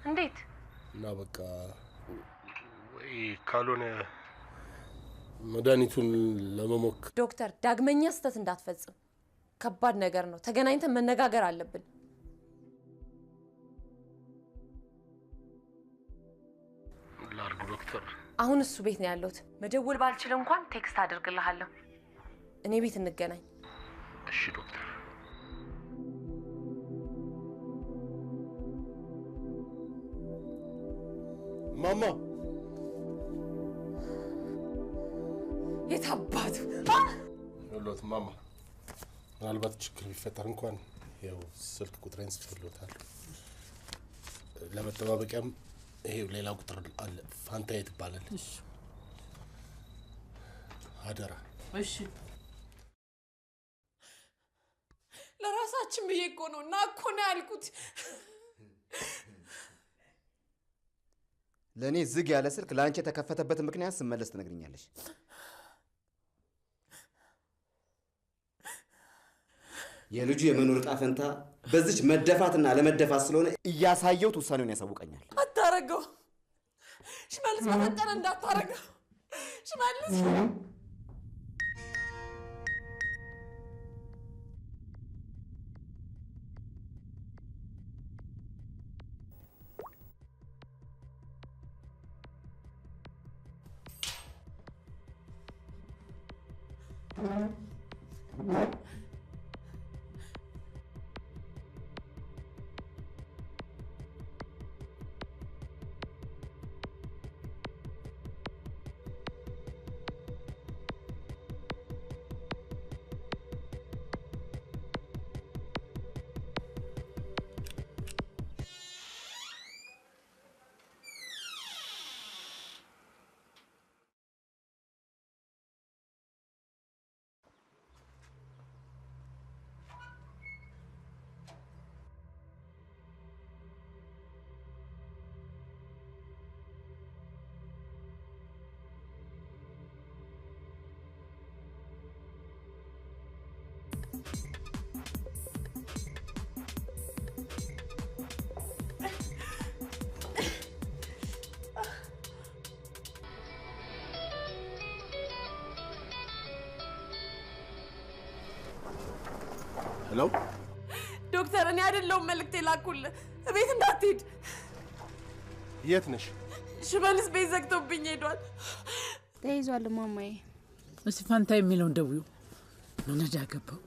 እንዴት? እና በቃ ወይ ካልሆነ መድኃኒቱን ለመሞከር። ዶክተር ዳግመኛ ስህተት እንዳትፈጽም። ከባድ ነገር ነው። ተገናኝተን መነጋገር አለብን። ላርግ ዶክተር? አሁን እሱ ቤት ነው ያለሁት። መደወል ባልችል እንኳን ቴክስት አድርግልሃለሁ። እኔ ቤት እንገናኝ። እሺ ዶክተር። ማማ የት አባቱ ሎት ማማ፣ ምናልባት ችግር ቢፈጠር እንኳን ያው ስልክ ቁጥሬን ጽፌልዎታለሁ። ለመጠባበቂያም ይሄው ሌላ ቁጥር አለ፣ ፋንታዬ ትባላለች። አደራ። እሺ። ለራሳችን ብዬ እኮ ነው እና እኮ ነው ያልኩት። ለእኔ ዝግ ያለ ስልክ ለአንቺ የተከፈተበትን ምክንያት ስመለስ ትነግሪኛለሽ። የልጁ የመኖር ዕጣ ፈንታ በዚች መደፋትና ለመደፋት ስለሆነ እያሳየሁት ውሳኔውን ያሳውቀኛል። አታረገው ሽመልስ፣ በፈጠረ እንዳታረገው ሽመልስ። ሄሎ ዶክተር፣ እኔ አይደለሁም መልእክት የላኩልህ። እቤት እንዳትሄድ። የት ነሽ? ሽመልስ ቤት ዘግቶብኝ ሄዷል። ተይዟል ማማዬ። እስኪ ፋንታ የሚለውን ደውዩ። ምን ዕዳ ገባው?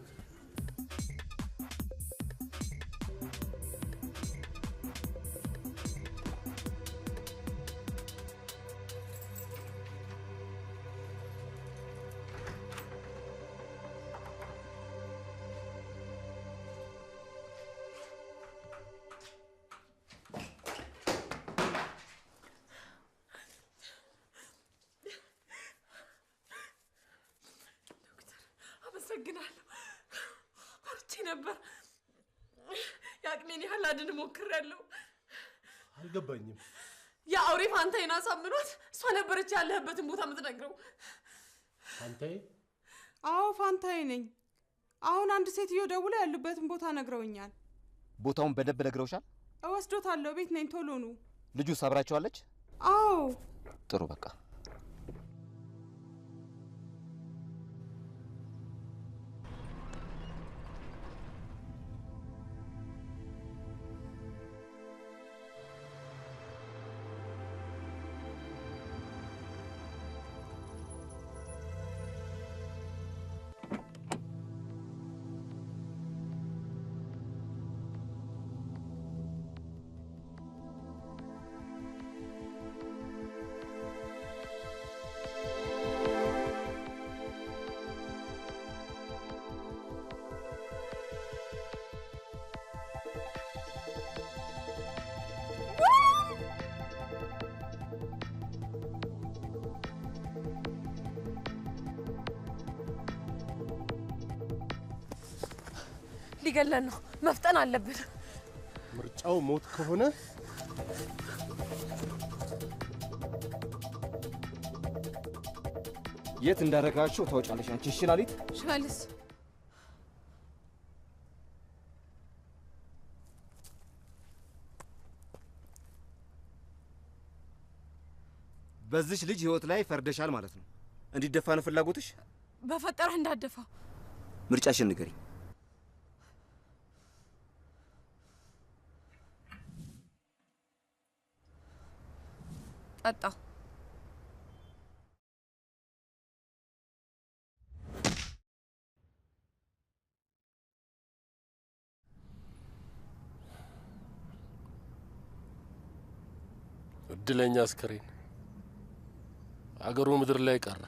አመሰግናለሁ። ፈርቼ ነበር። የአቅሜን ያህል አድን ሞክሬያለሁ። አልገባኝም። የአውሬ ፋንታዬን አሳምኗት እሷ ነበረች ያለህበትን ቦታ የምትነግረው። ፋንታዬ? አዎ ፋንታዬ ነኝ። አሁን አንድ ሴትዮ ደውላ ያሉበትን ቦታ ነግረውኛል። ቦታውን በደንብ ነግረውሻል? እወስዶታለሁ። ቤት ነኝ፣ ቶሎ ኑ። ልጁ ሰብራቸዋለች? አዎ። ጥሩ በቃ ሊገለን ነው። መፍጠን አለብን። ምርጫው ሞት ከሆነ የት እንዳረጋቸው ታውጫለሽ አንቺ። እሺ ላሊት። ሽመልስ በዚች ልጅ ህይወት ላይ ፈርደሻል ማለት ነው። እንዲደፋ ነው ፍላጎትሽ? በፈጠረህ እንዳደፋው። ምርጫሽን ንገሪኝ። ጠጣ። እድለኛ አስከሬን አገሩ ምድር ላይ ቀረ።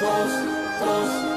tos, tos.